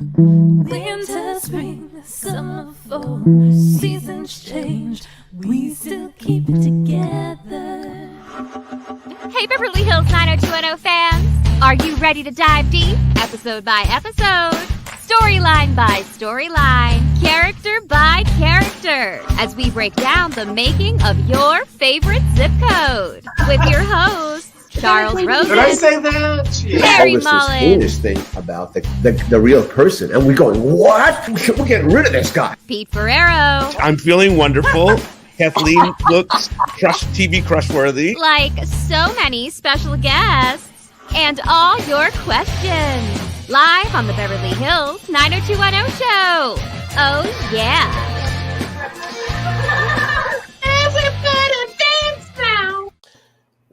Winter, spring, summer, fall, seasons change, we still keep it together. Hey Beverly Hills 90210 fans! Are you ready to dive deep, episode by episode, storyline by storyline, character by character, as we break down the making of your favorite zip code? With your hosts, Charles Rosen. Did I say that? Mary This Mullen. heinous thing about the real person, and we're going, what? We're getting rid of this guy. Pete Ferrero. I'm feeling wonderful. Kathleen looks TV crush-worthy. Like so many special guests. And all your questions. Live on the Beverly Hills 90210 show. Oh, yeah. Everybody dance now.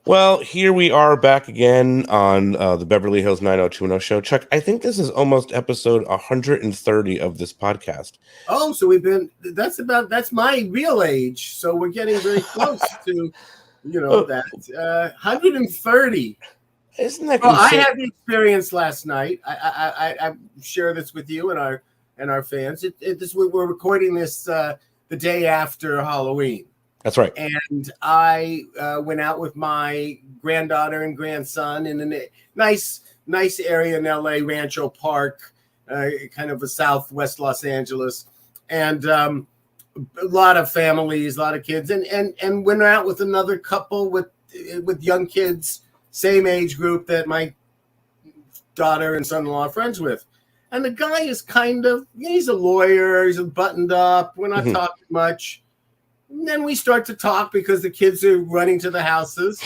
Well, here we are back again on the Beverly Hills 90210 show. Chuck, I think this is almost episode 130 of this podcast. Oh, so that's my real age. So we're getting very close to, that 130. Isn't that Well, I insane? had the experience last night. I share this with you and our fans. We're recording this the day after Halloween. That's right. And I went out with my granddaughter and grandson in a nice area in LA, Rancho Park, kind of a southwest Los Angeles, and a lot of families, a lot of kids, and went out with another couple with young kids, same age group that my daughter and son-in-law are friends with. And the guy is he's a lawyer, he's buttoned up, we're not talking much. And then we start to talk because the kids are running to the houses.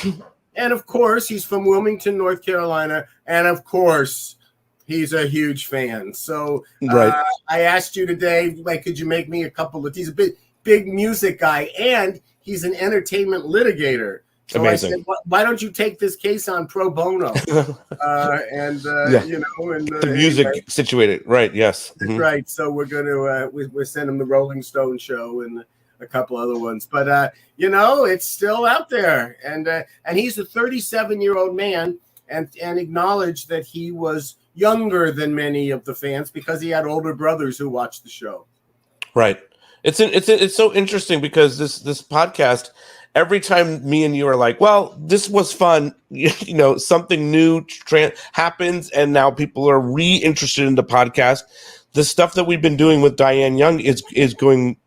And of course, he's from Wilmington, North Carolina. And of course, he's a huge fan. So Right. I asked you today, could you make me a couple of, he's a big music guy and he's an entertainment litigator. So Amazing. I said, why don't you take this case on pro bono? The music anyway. situated. Right, yes. Mhm. Right. So we're going to, we send him the Rolling Stone show and a couple other ones, but it's still out there, and he's a 37-year-old man, and acknowledged that he was younger than many of the fans because he had older brothers who watched the show. Right. It's so interesting because this podcast, every time me and you are like, well, this was fun, something new happens, and now people are re-interested in the podcast. The stuff that we've been doing with Dianne Young is going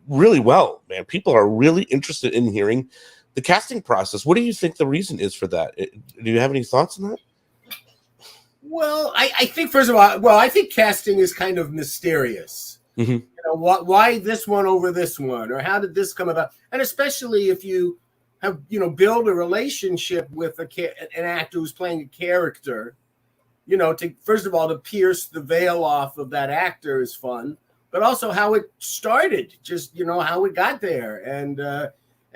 really well, man. People are really interested in hearing the casting process. What do you think the reason is for that? Do you have any thoughts on that? Well, I think first of all, I think casting is kind of mysterious. Mm-hmm. Why this one over this one, or how did this come about? And especially if you have build a relationship with an actor who's playing a character, to first of all to pierce the veil off of that actor is fun. But also how it started, just how it got there, and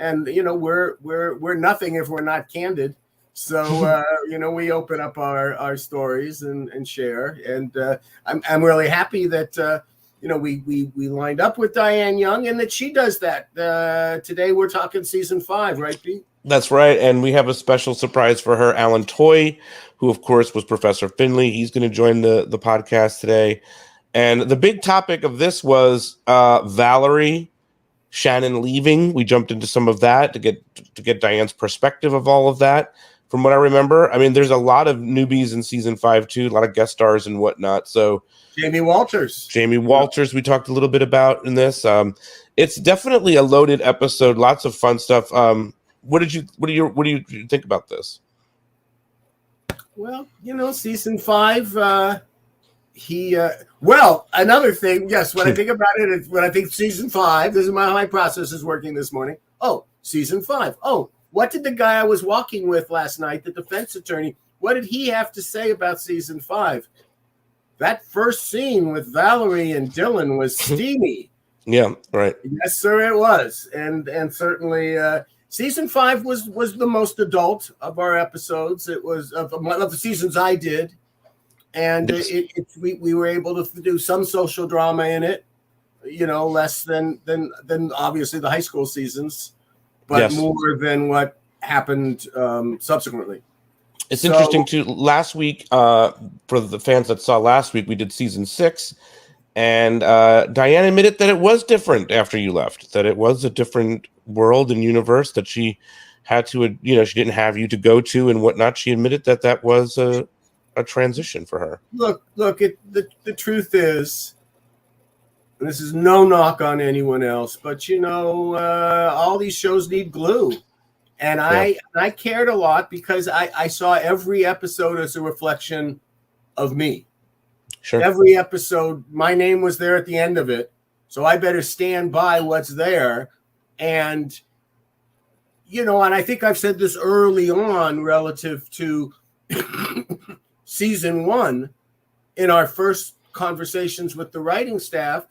we're nothing if we're not candid. So we open up our stories and share, and I'm really happy that we lined up with Dianne Young and that she does that. Today we're talking season 5, right, Pete? That's right, and we have a special surprise for her, Alan Toy, who of course was Professor Finley. He's going to join the podcast today. And the big topic of this was Valerie, Shannen leaving. We jumped into some of that to get Diane's perspective of all of that. From what I remember, I mean, there's a lot of newbies in season 5 too, a lot of guest stars and whatnot. So Jamie Walters, we talked a little bit about in this. It's definitely a loaded episode, lots of fun stuff. What do you think about this? Well, season 5. Another thing, yes, when I think about it, when I think season 5, this is my process is working this morning. Oh, season 5. Oh, what did the guy I was walking with last night, the defense attorney, what did he have to say about season 5? That first scene with Valerie and Dylan was steamy. Yeah, right. Yes, sir, it was. And certainly season 5 was the most adult of our episodes. It was of the seasons I did. And we were able to do some social drama in it, less than obviously the high school seasons, but more than what happened subsequently. It's interesting too. Last week, for the fans that saw last week, we did season 6, and Dianne admitted that it was different after you left. That it was a different world and universe that she had to, she didn't have you to go to and whatnot. She admitted that was a transition for her. Look. The truth is, and this is no knock on anyone else, but all these shows need glue. And I cared a lot because I saw every episode as a reflection of me. Sure. Every episode, my name was there at the end of it. So I better stand by what's there. And, and I think I've said this early on relative to season 1 in our first conversations with the writing staff.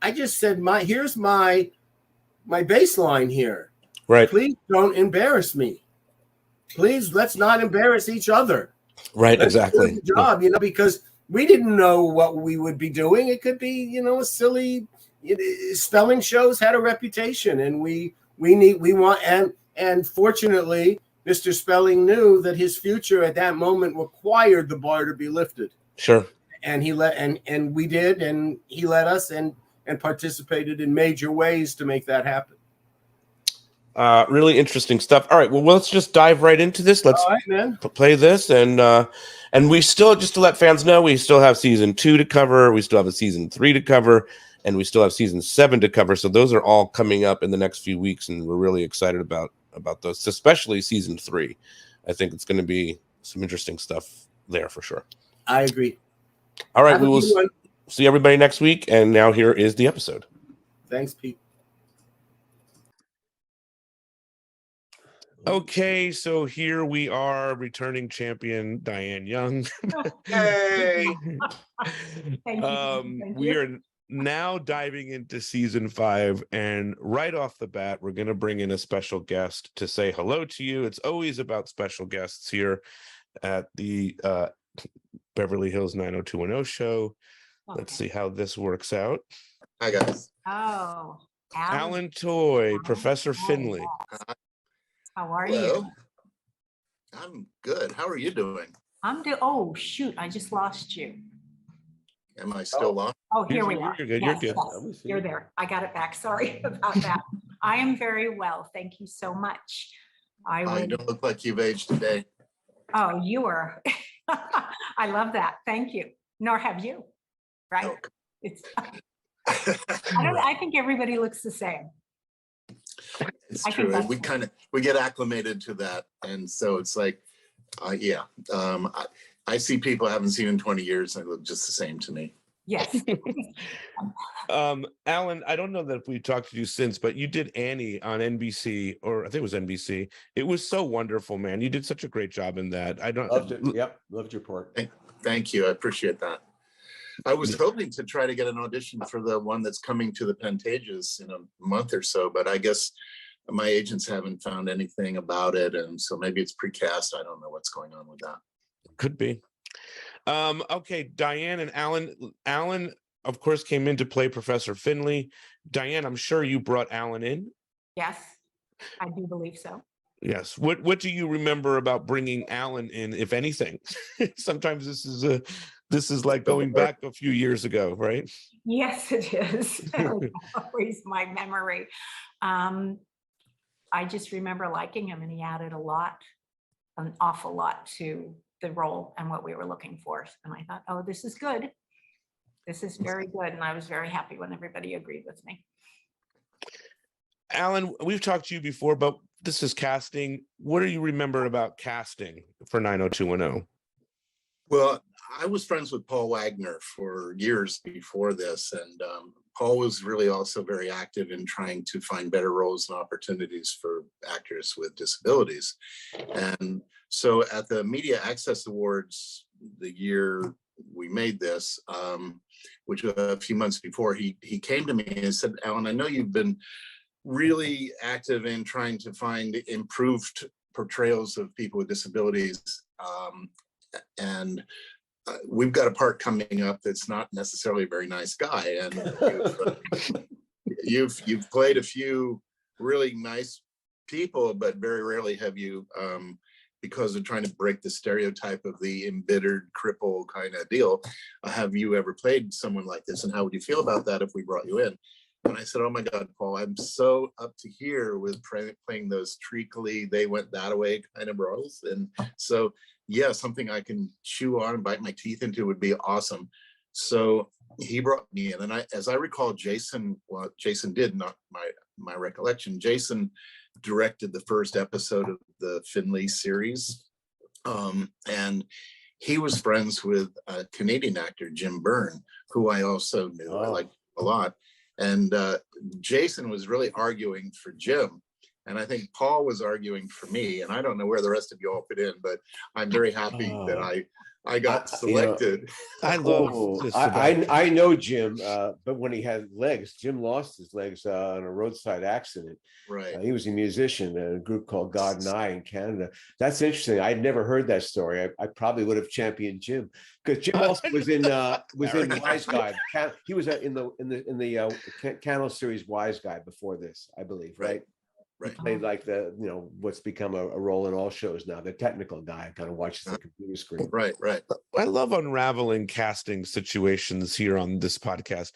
I just said, here's my baseline here. Right. Please don't embarrass me. Please, let's not embarrass each other. Right, Let's exactly. do the job, because we didn't know what we would be doing. It could be, a silly spelling shows had a reputation, and we want and fortunately, Mr. Spelling knew that his future at that moment required the bar to be lifted. Sure. And and we did, and he let us and participated in major ways to make that happen. Really interesting stuff. All right, well, let's just dive right into this. Let's play this, and we still, just to let fans know, we still have season 2 to cover, we still have a season 3 to cover, and we still have season 7 to cover. So those are all coming up in the next few weeks, and we're really excited about those, especially season 3. I think it's going to be some interesting stuff there for sure. I agree. All right, we will see everybody next week, and now here is the episode. Thanks, Pete. Okay, so here we are, returning champion Dianne Young. Hey. We are now diving into season 5, and right off the bat, we're going to bring in a special guest to say hello to you. It's always about special guests here at the Beverly Hills 90210 show. Okay. Let's see how this works out. Hi, guys. Oh, Alan Toy, Professor Finley. How are you? I'm good. How are you doing? Oh, shoot. I just lost you. Am I still lost? Oh, here we are. You're good. Yes, You're good. Yes, you're there. I got it back. Sorry about that. I am very well. Thank you so much. You don't look like you've aged today. Oh, you are. I love that. Thank you. Nor have you. Right? Okay. It's. I think everybody looks the same. It's true. We get acclimated to that, and so it's like, I see people I haven't seen in 20 years, and they look just the same to me. Yes. Alan, I don't know that if we talked to you since, but you did Annie on NBC, or I think it was NBC. It was so wonderful, man. You did such a great job in that. Loved it. Yep, loved your part. Thank you. I appreciate that. I was hoping to try to get an audition for the one that's coming to the Pantages in a month or so, but I guess my agents haven't found anything about it, and so maybe it's precast. I don't know what's going on with that. Could be. Okay, Dianne and Alan. Alan, of course, came in to play Professor Finley. Dianne, I'm sure you brought Alan in. Yes, I do believe so. Yes. What do you remember about bringing Alan in, if anything? Sometimes this is like going back a few years ago, right? Yes, it is. Always my memory. I just remember liking him, and he added an awful lot to the role and what we were looking for. And I thought, oh, this is good. This is very good. And I was very happy when everybody agreed with me. Alan, we've talked to you before, but this is casting. What do you remember about casting for 90210? Well, I was friends with Paul Wagner for years before this, and Paul was really also very active in trying to find better roles and opportunities for actors with disabilities. And so at the Media Access Awards, the year we made this, which was a few months before, he came to me and said, Alan, I know you've been really active in trying to find improved portrayals of people with disabilities. And we've got a part coming up that's not necessarily a very nice guy. And you've played a few really nice people, but very rarely have you because of trying to break the stereotype of the embittered cripple kind of deal. Have you ever played someone like this? And how would you feel about that if we brought you in? And I said, oh my God, Paul, I'm so up to here with playing those treacly, they went that way kind of roles. And so, yeah, something I can chew on and bite my teeth into would be awesome. So he brought me in, and as I recall, Jason did, not my recollection, Jason directed the first episode of the Finley series. And he was friends with a Canadian actor, Jim Byrne, who I also knew. I liked a lot. And Jason was really arguing for Jim. And I think Paul was arguing for me. And I don't know where the rest of you all fit in, but I'm very happy that I got selected. I love this. I know Jim, but when he had legs, Jim lost his legs in a roadside accident. Right. He was a musician in a group called God and I in Canada. That's interesting. I'd never heard that story. I probably would have championed Jim, because Jim also was in Wise Guy. He was in the Cannell series Wise Guy before this, I believe. Right. He played like what's become a role in all shows now, the technical guy kind of watches the computer screen. Right. I love unraveling casting situations here on this podcast.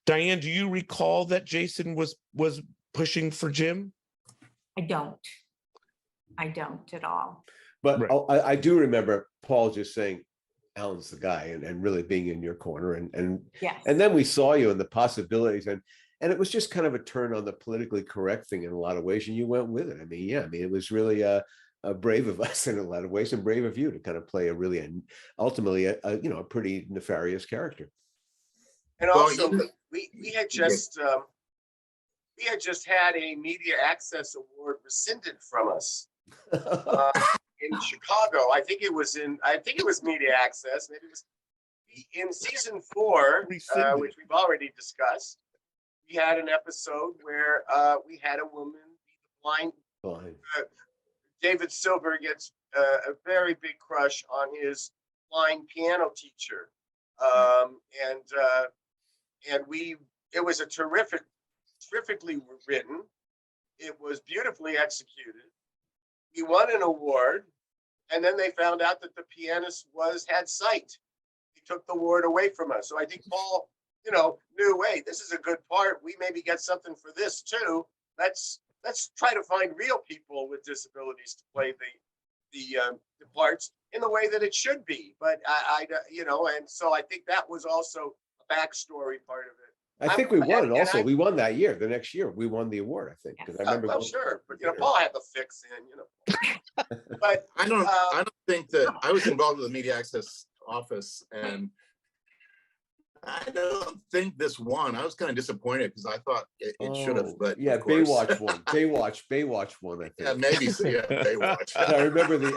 Dianne, do you recall that Jason was pushing for Jim? I don't at all. But I do remember Paul just saying, Alan's the guy, and really being in your corner. And Yes. And then we saw you and the possibilities, and it was just kind of a turn on the politically correct thing in a lot of ways, and you went with it. I mean, it was really a brave of us in a lot of ways, and brave of you to kind of play ultimately a pretty nefarious character. And also, we had just had a media access award rescinded from us in Chicago. I think it was media access. Maybe it was in season 4, which we've already discussed. We had an episode where we had a woman be blind. David Silver gets a very big crush on his blind piano teacher, and it was a terrifically written. It was beautifully executed. We won an award, and then they found out that the pianist had sight. He took the award away from us. So I think Paul, knew, wait, this is a good part. We maybe get something for this too. Let's try to find real people with disabilities to play the parts in the way that it should be. But and so I think that was also a backstory part of it. I think we won it also. We won that year. The next year, we won the award, I think. Because I remember. Well, sure, but Paul had the fix in, But I don't think that I was involved with the media access office, and I don't think this won. I was kind of disappointed because I thought it should have. But yeah, Baywatch won. Baywatch won. I think. Yeah, maybe so. Yeah, Baywatch. I remember the.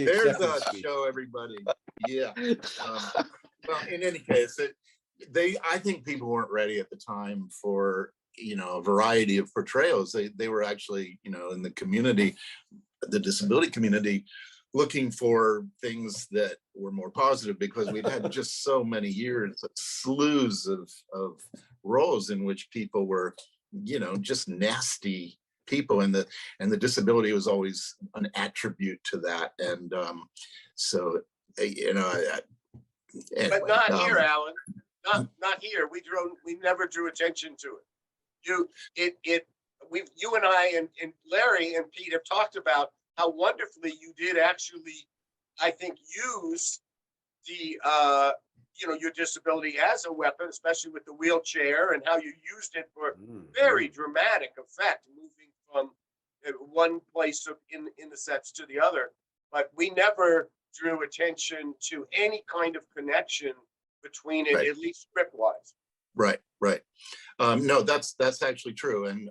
There's a speech. show, everybody. Yeah. Well, in any case, I think people weren't ready at the time for a variety of portrayals. They were actually in the community, the disability community, looking for things that were more positive, because we'd had just so many years of slews of roles in which people were just nasty people, and the disability was always an attribute to that. And so anyway, but not here, Alan. Not here. We never drew attention to it. You and I and Larry and Pete have talked about how wonderfully you did actually, I think, use the your disability as a weapon, especially with the wheelchair, and how you used it for very dramatic effect, moving from one place in the sets to the other. But we never drew attention to any kind of connection between it, at least script wise. Right. No, that's actually true. And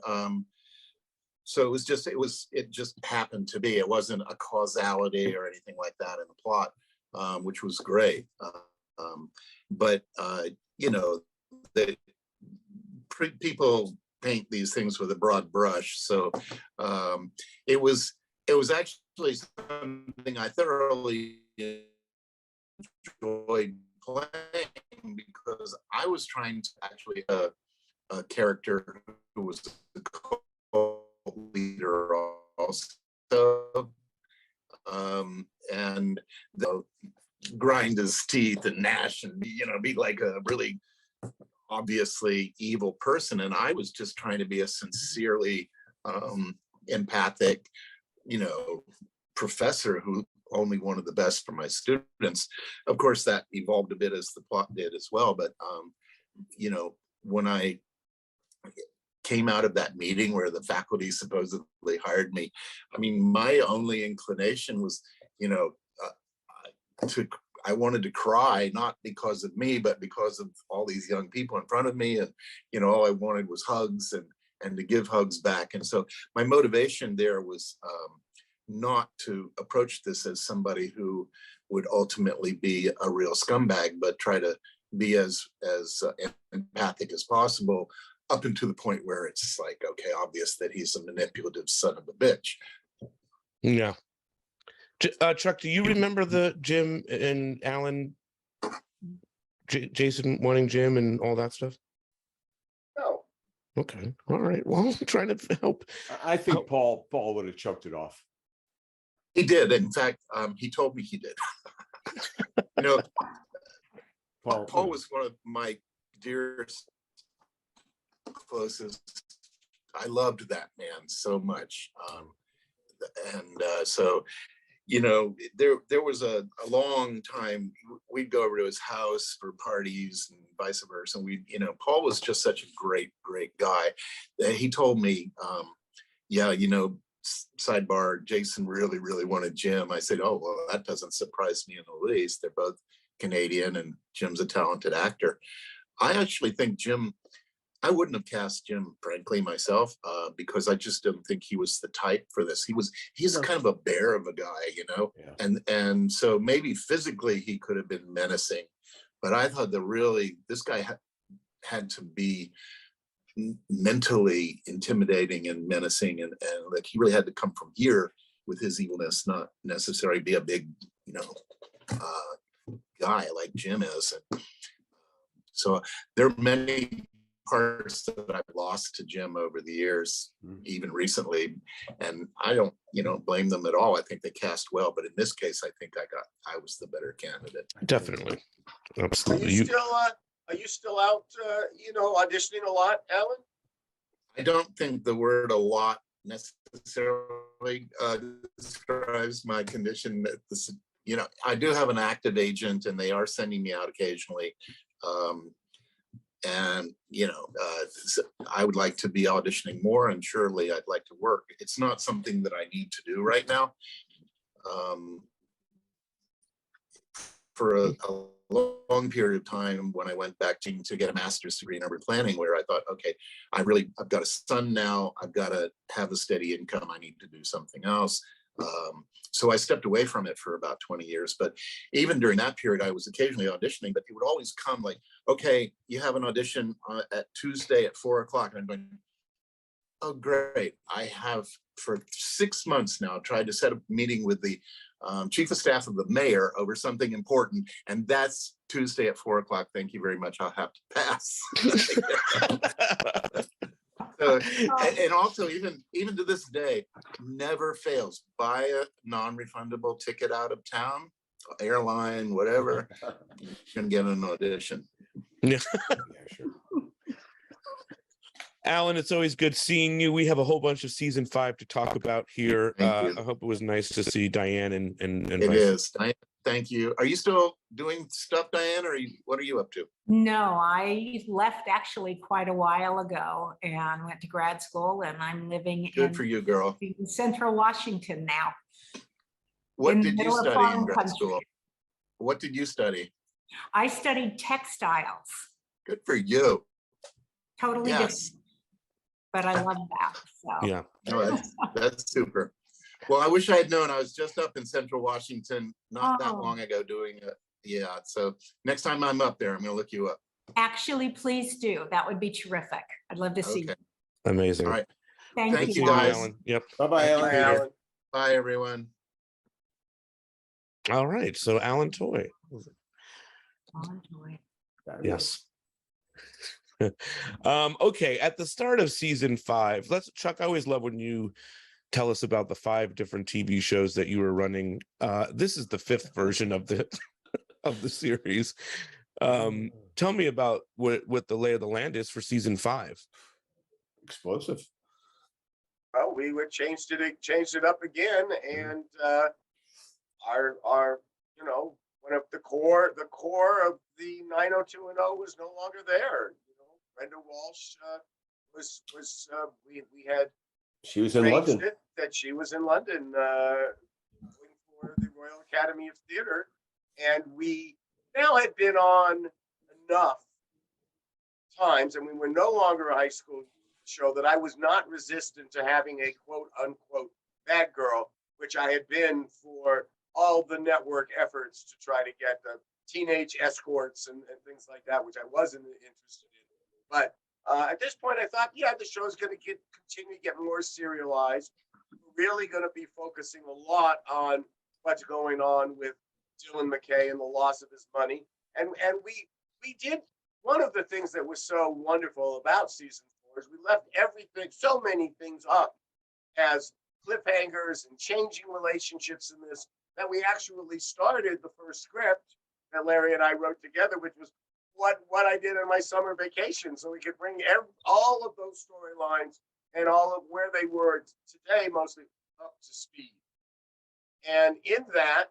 so it just happened to be. It wasn't a causality or anything like that in the plot, which was great. But people paint these things with a broad brush. So it was actually something I thoroughly enjoyed playing, because I was trying to actually a character who was the co-leader also, grind his teeth and gnash and be like a really obviously evil person. And I was just trying to be a sincerely empathic, professor who only wanted the best for my students. Of course, that evolved a bit as the plot did as well. But, when I came out of that meeting where the faculty supposedly hired me, I mean, my only inclination was, I wanted to cry, not because of me, but because of all these young people in front of me. And, all I wanted was hugs and to give hugs back. And so my motivation there was not to approach this as somebody who would ultimately be a real scumbag, but try to be as empathic as possible, up until the point where it's like, okay, obvious that he's a manipulative son of a bitch. Yeah. Chuck, do you remember the Jim and Alan, Jason wanting Jim and all that stuff? No. Okay. All right. Well, I'm trying to help. I think Paul would have choked it off. He did. In fact, he told me he did. Paul was one of my dearest, closest. I loved that man so much. So, there was a long time we'd go over to his house for parties and vice versa. And Paul was just such a great, great guy that he told me, sidebar, Jason really, really wanted Jim. I said, oh, well, that doesn't surprise me in the least. They're both Canadian and Jim's a talented actor. I actually think I wouldn't have cast Jim, frankly, myself, because I just didn't think he was the type for this. He's kind of a bear of a guy, Yeah. And so maybe physically he could have been menacing, but I thought this guy had to be mentally intimidating and menacing, and like he really had to come from here with his evilness, not necessarily be a big, guy like Jim is. And so there are many parts that I've lost to Jim over the years, even recently, and I don't blame them at all. I think they cast well, but in this case I think I was the better candidate. Definitely. Absolutely. Are you still out auditioning a lot, Alan? I don't think the word "a lot" necessarily describes my condition. I do have an active agent and they are sending me out occasionally. And I would like to be auditioning more, and surely I'd like to work. It's not something that I need to do right now. For a long period of time, when I went back to get a master's degree in urban planning, where I thought, okay, I've got a son now, I've got to have a steady income, I need to do something else. So I stepped away from it for about 20 years. But even during that period, I was occasionally auditioning, but it would always come like, okay, you have an audition at Tuesday at 4:00. And I'm going, oh, great. I have for 6 months now tried to set up a meeting with the chief of staff of the mayor over something important. And that's Tuesday at 4:00. Thank you very much. I'll have to pass. And also, even to this day, never fails. Buy a non-refundable ticket out of town, airline, whatever. You can get an audition. Yeah, sure. Alan, it's always good seeing you. We have a whole bunch of season 5 to talk about here. I hope it was nice to see Dianne and it is. Dianne, thank you. Are you still doing stuff, Dianne, or what are you up to? No, I left actually quite a while ago and went to grad school, and I'm living for you, girl. in Central Washington now. What did you study in grad school? What did you study? I studied textiles. Good for you. Totally different. But I love that. So. Yeah. No, that's super. Well, I wish I had known. I was just up in Central Washington not that long ago doing it. Yeah. So next time I'm up there, I'm going to look you up. Actually, please do. That would be terrific. I'd love to see you. Amazing. All right. Thank you, guys. Alan. Yep. Bye-bye, Alan. Bye, everyone. All right. So Alan Toy. Alan Toy. Yes. Okay, at the start of season 5, Chuck, I always love when you tell us about the 5 different TV shows that you were running. This is the 5th version of the of the series. Tell me about what the lay of the land is for season 5. Explosive. Well, we would changed it up again, and our one of the core of the 90210 was no longer there. Brenda Walsh we had She was in London. that she was in London going for the Royal Academy of Theatre, and we now had been on enough times, and we were no longer a high school show, that I was not resistant to having a quote unquote bad girl, which I had been for all the network efforts to try to get the teenage escorts and things like that, which I wasn't interested in. But at this point, I thought, yeah, the show is going to continue to get more serialized. We're really going to be focusing a lot on what's going on with Dylan McKay and the loss of his money. And we did, one of the things that was so wonderful about season 4 is we left everything, so many things up as cliffhangers and changing relationships in this, that we actually started the first script that Larry and I wrote together, which was what I did on my summer vacation, so we could bring all of those storylines and all of where they were today mostly up to speed. And in that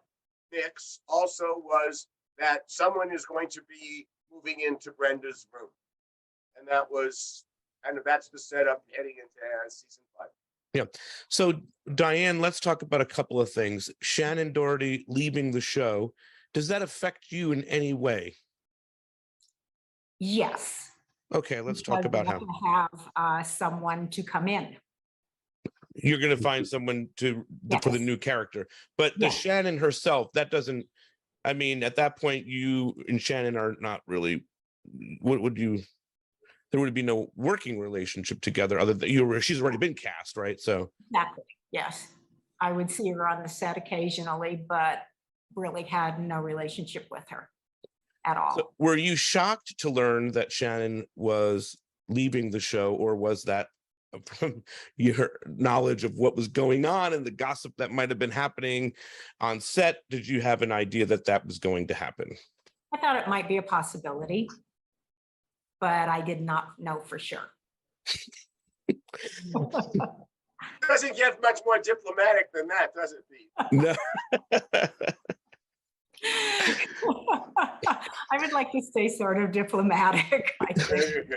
mix also was that someone is going to be moving into Brenda's room, and that was that's the setup heading into season 5. Yeah. So Dianne, let's talk about a couple of things. Shannen Doherty leaving the show, does that affect you in any way? Yes. Okay, let's talk about how. Have someone to come in. You're going to find someone for the new character, but the Shannen herself, that doesn't. I mean, at that point, you and Shannen are not really. What would you? There would be no working relationship together other than she's already been cast, right? So exactly, yes, I would see her on the set occasionally, but really had no relationship with her at all. So were you shocked to learn that Shannen was leaving the show, or was that from your knowledge of what was going on and the gossip that might have been happening on set? Did you have an idea that was going to happen? I thought it might be a possibility, but I did not know for sure. Doesn't get much more diplomatic than that, does it, Pete? No. I would like to stay sort of diplomatic, I think.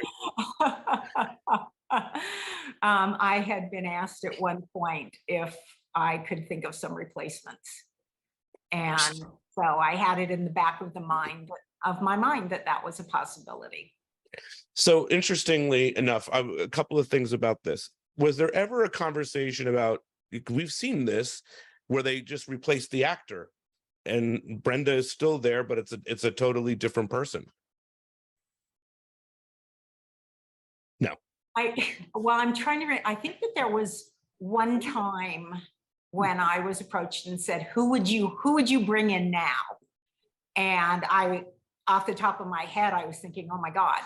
I had been asked at one point if I could think of some replacements. And so I had it in the back of my mind that was a possibility. So interestingly enough, a couple of things about this. Was there ever a conversation about, we've seen this, where they just replaced the actor and Brenda is still there, but it's a totally different person? No. I'm trying to, I think that there was one time when I was approached and said, who would you bring in now? And off the top of my head, I was thinking, oh my God,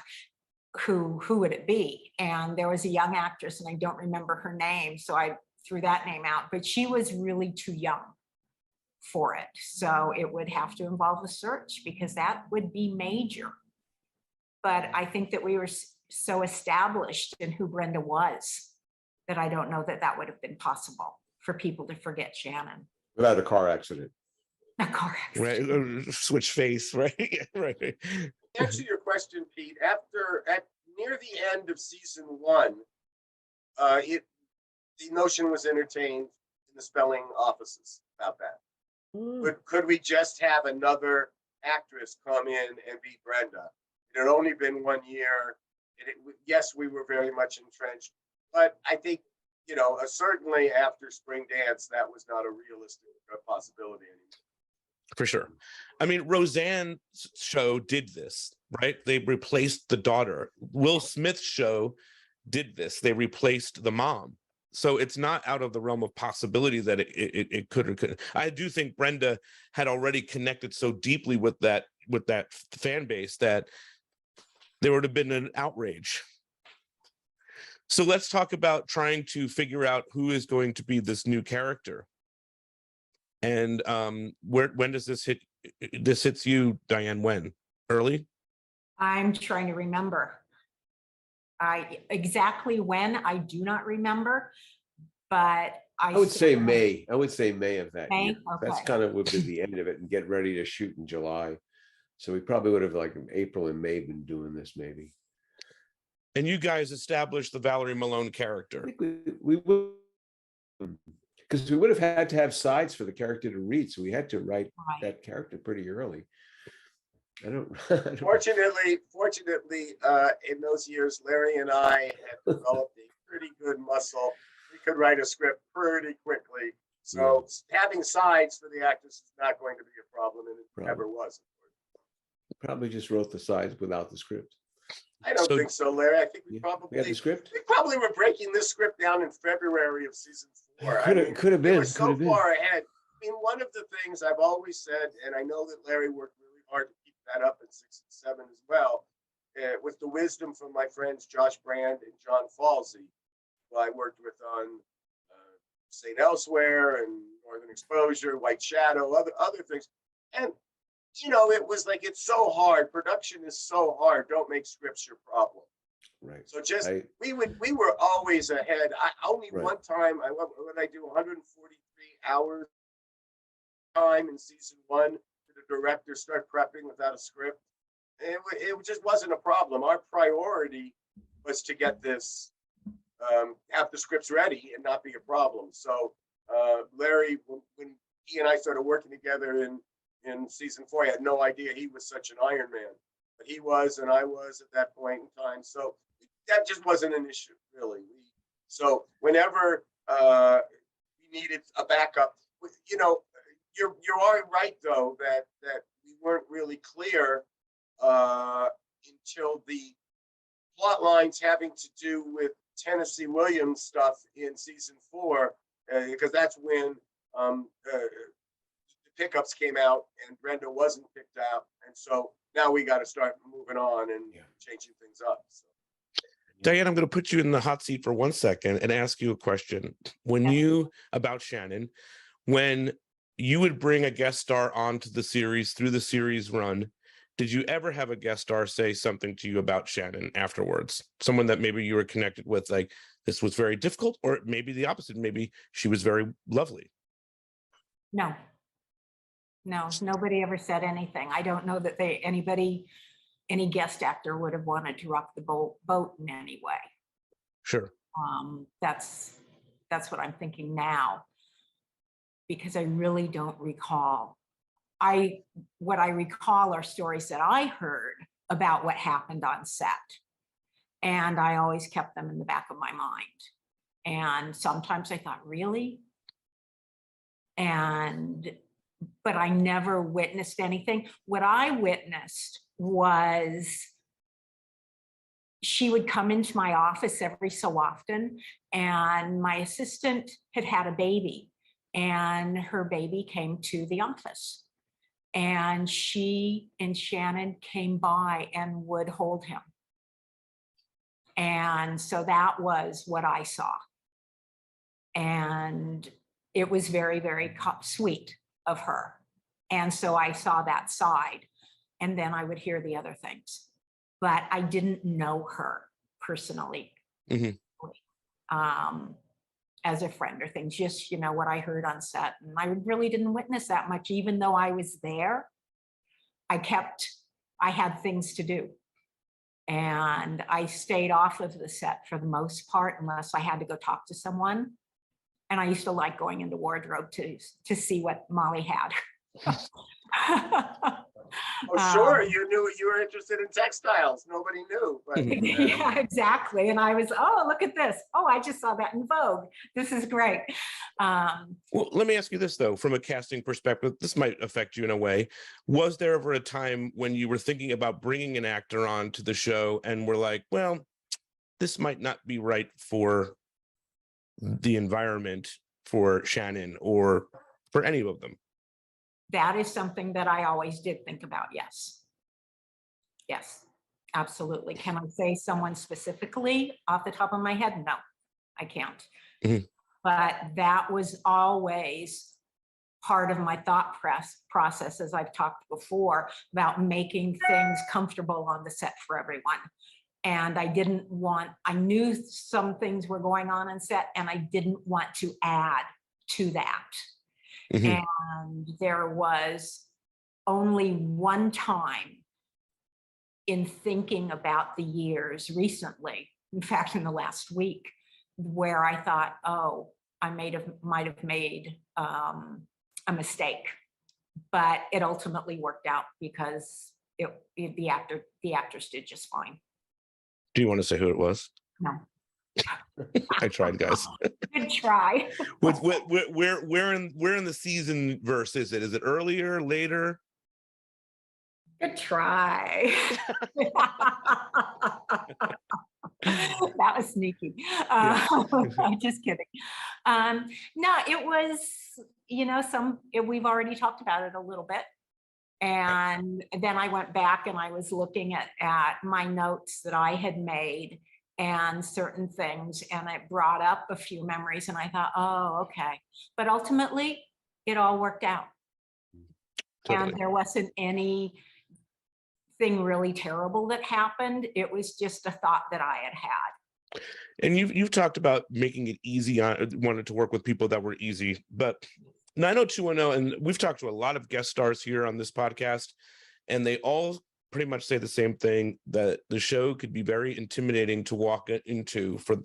who would it be? And there was a young actress, and I don't remember her name, so I threw that name out, but she was really too young for it. So it would have to involve a search, because that would be major. But I think that we were so established in who Brenda was that I don't know that would have been possible for people to forget Shannen. Without a car accident. A car accident. Right, switch face, right? Right. To answer your question, Pete, at near the end of season 1, the notion was entertained in the spelling offices about that. Could we just have another actress come in and be Brenda? It had only been 1 year. Yes, we were very much entrenched, but I think, certainly after Spring Dance, that was not a realistic possibility anymore. For sure. I mean, Roseanne's show did this, right? They replaced the daughter. Will Smith's show did this. They replaced the mom. So it's not out of the realm of possibility that it could or couldn't. I do think Brenda had already connected so deeply with that fan base that there would have been an outrage. So let's talk about trying to figure out who is going to be this new character. And when does this hit this hits you, Dianne, when? Early? I'm trying to remember. Exactly when, I do not remember, but I would say May. I would say May of that May? year. That's Okay. kind of would be the end of it and get ready to shoot in July. So we probably would have like in April and May been doing this maybe. And you guys established the Valerie Malone I character. think we would, because we would have had to have sides for the character to read. So we had to write Right. that character pretty early. I don't. Fortunately, in those years, Larry and I had developed a pretty good muscle. We could write a script pretty quickly. So having sides for the actors is not going to be a problem, and it never was. Probably just wrote the sides without the script. I don't think so, Larry. I think we We had the script. we probably were breaking this script down in February of season 4. Could have been. We were so far ahead. I mean, one of the things I've always said, and I know that Larry worked really hard to keep that up in 6 and 7 as well, with the wisdom from my friends Josh Brand and John Falsey, who I worked with on St. Elsewhere and Northern Exposure, White Shadow, other things. And you know, it was like, it's so hard. Production is so hard. Don't make scripts your problem. Right. So just we were always ahead. One time when I do 143 hours time in season 1, the director start prepping without a script. It just wasn't a problem. Our priority was to get this, have the scripts ready and not be a problem. So Larry, when he and I started working together in season 4, I had no idea he was such an Iron Man, but he was, and I was at that point in time. So that just wasn't an issue, really. So whenever we needed a backup, you know, you're all right though that we weren't really clear until the plot lines having to do with Tennessee Williams stuff in season 4, because that's when pickups came out and Brenda wasn't picked out, and so now we got to start moving on and changing things up. So. Dianne, I'm going to put you in the hot seat for 1 second and ask you a question. When you, about Shannen, when you would bring a guest star onto the series through the series run, did you ever have a guest star say something to you about Shannen afterwards? Someone that maybe you were connected with, like, this was very difficult, or maybe the opposite, maybe she was very lovely. No, nobody ever said anything. I don't know that any guest actor would have wanted to rock the boat in any way. Sure. That's what I'm thinking now, because I really don't recall. What I recall are stories that I heard about what happened on set, and I always kept them in the back of my mind. And sometimes I thought, really? But I never witnessed anything. What I witnessed was she would come into my office every so often, and my assistant had had a baby, and her baby came to the office, and she and Shannen came by and would hold him. And so that was what I saw. And it was very, very sweet of her. And so I saw that side, and then I would hear the other things, but I didn't know her personally, as a friend or things, just, you know, what I heard on set. And I really didn't witness that much, even though I was there. I had things to do, and I stayed off of the set for the most part, unless I had to go talk to someone. And I used to like going into wardrobe to see what Molly had. Oh, sure. You knew you were interested in textiles. Nobody knew. But, yeah, exactly. And I was, oh, look at this. Oh, I just saw that in Vogue. This is great. Well, let me ask you this, though, from a casting perspective, this might affect you in a way. Was there ever a time when you were thinking about bringing an actor on to the show and were like, well, this might not be right for the environment for Shannen or for any of them? That is something that I always did think about. Yes, absolutely. Can I say someone specifically off the top of my head? No, I can't. But that was always part of my thought process, as I've talked before, about making things comfortable on the set for everyone. And I knew some things were going on set, and I didn't want to add to that. Mhm. And there was only one time in thinking about the years recently, in fact, in the last week, where I thought, oh, I might have made a mistake, but it ultimately worked out because the actors did just fine. Do you want to say who it was? No. I tried, guys. Good try. Where in the season verse is it? Is it earlier, later? Good try. That was sneaky. I'm just kidding. No, it was, we've already talked about it a little bit. And then I went back and I was looking at my notes that I had made and certain things, and it brought up a few memories, and I thought, oh, okay. But ultimately, it all worked out. Totally. And there wasn't anything really terrible that happened. It was just a thought that I had. And you've talked about making it easy, wanted to work with people that were easy, but 90210, and we've talked to a lot of guest stars here on this podcast, and they all pretty much say the same thing, that the show could be very intimidating to walk into for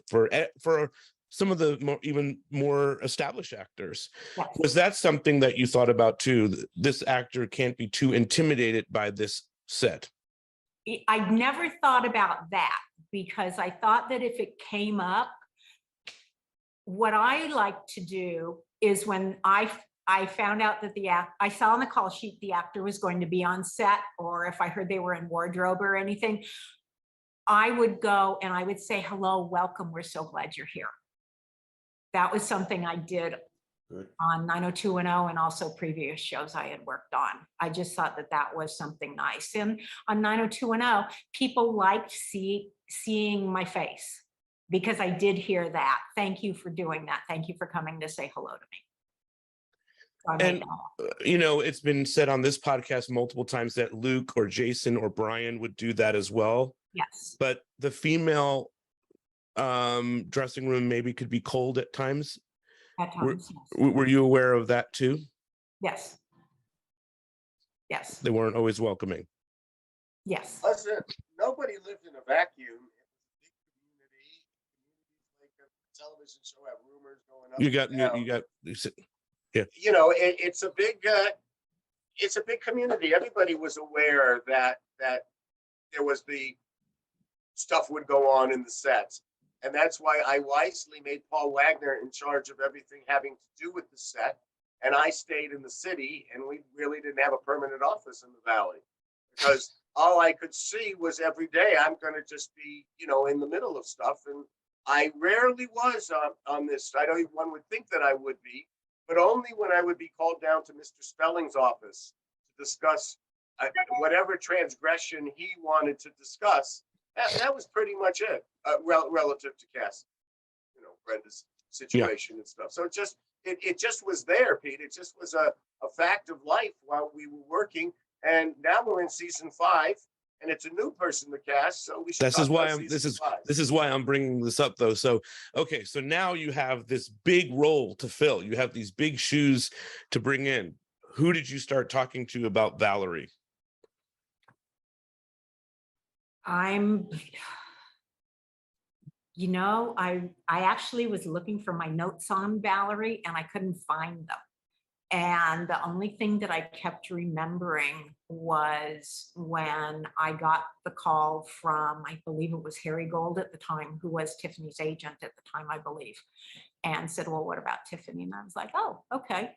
some of the even more established actors. Yes. Was that something that you thought about too? This actor can't be too intimidated by this set. I never thought about that, because I thought that if it came up, what I like to do is when I found out that I saw on the call sheet the actor was going to be on set, or if I heard they were in wardrobe or anything, I would go and I would say, hello, welcome, we're so glad you're here. That was something I did on 90210 and also previous shows I had worked on. I just thought that was something nice. And on 90210, people liked seeing my face, because I did hear that. Thank you for doing that. Thank you for coming to say hello to me. And, it's been said on this podcast multiple times that Luke or Jason or Brian would do that as well. Yes. But the female dressing room maybe could be cold at times. At times, yes. Were you aware of that too? Yes. Yes. They weren't always welcoming. Yes. Listen, nobody lived in a vacuum. It was a big community. Like a television show had rumors going up. Yeah. It's a big community. Everybody was aware that there was the stuff would go on in the sets. And that's why I wisely made Paul Wagner in charge of everything having to do with the set. And I stayed in the city, and we really didn't have a permanent office in the Valley, because all I could see was every day I'm going to just be, in the middle of stuff. And I rarely was on this. I don't even, one would think that I would be, but only when I would be called down to Mr. Spelling's office to discuss whatever transgression he wanted to discuss. That was pretty much it, relative to Cass, Brenda's situation and stuff. So it just was there, Pete. It just was a fact of life while we were working. And now we're in season 5, and it's a new person to cast. So we should. This is why I'm bringing this up, though. So okay, so now you have this big role to fill. You have these big shoes to bring in. Who did you start talking to about Valerie? I actually was looking for my notes on Valerie, and I couldn't find them. And the only thing that I kept remembering was when I got the call from, I believe it was Harry Gold at the time, who was Tiffany's agent at the time, I believe, and said, well, what about Tiffany? And I was like, oh, okay.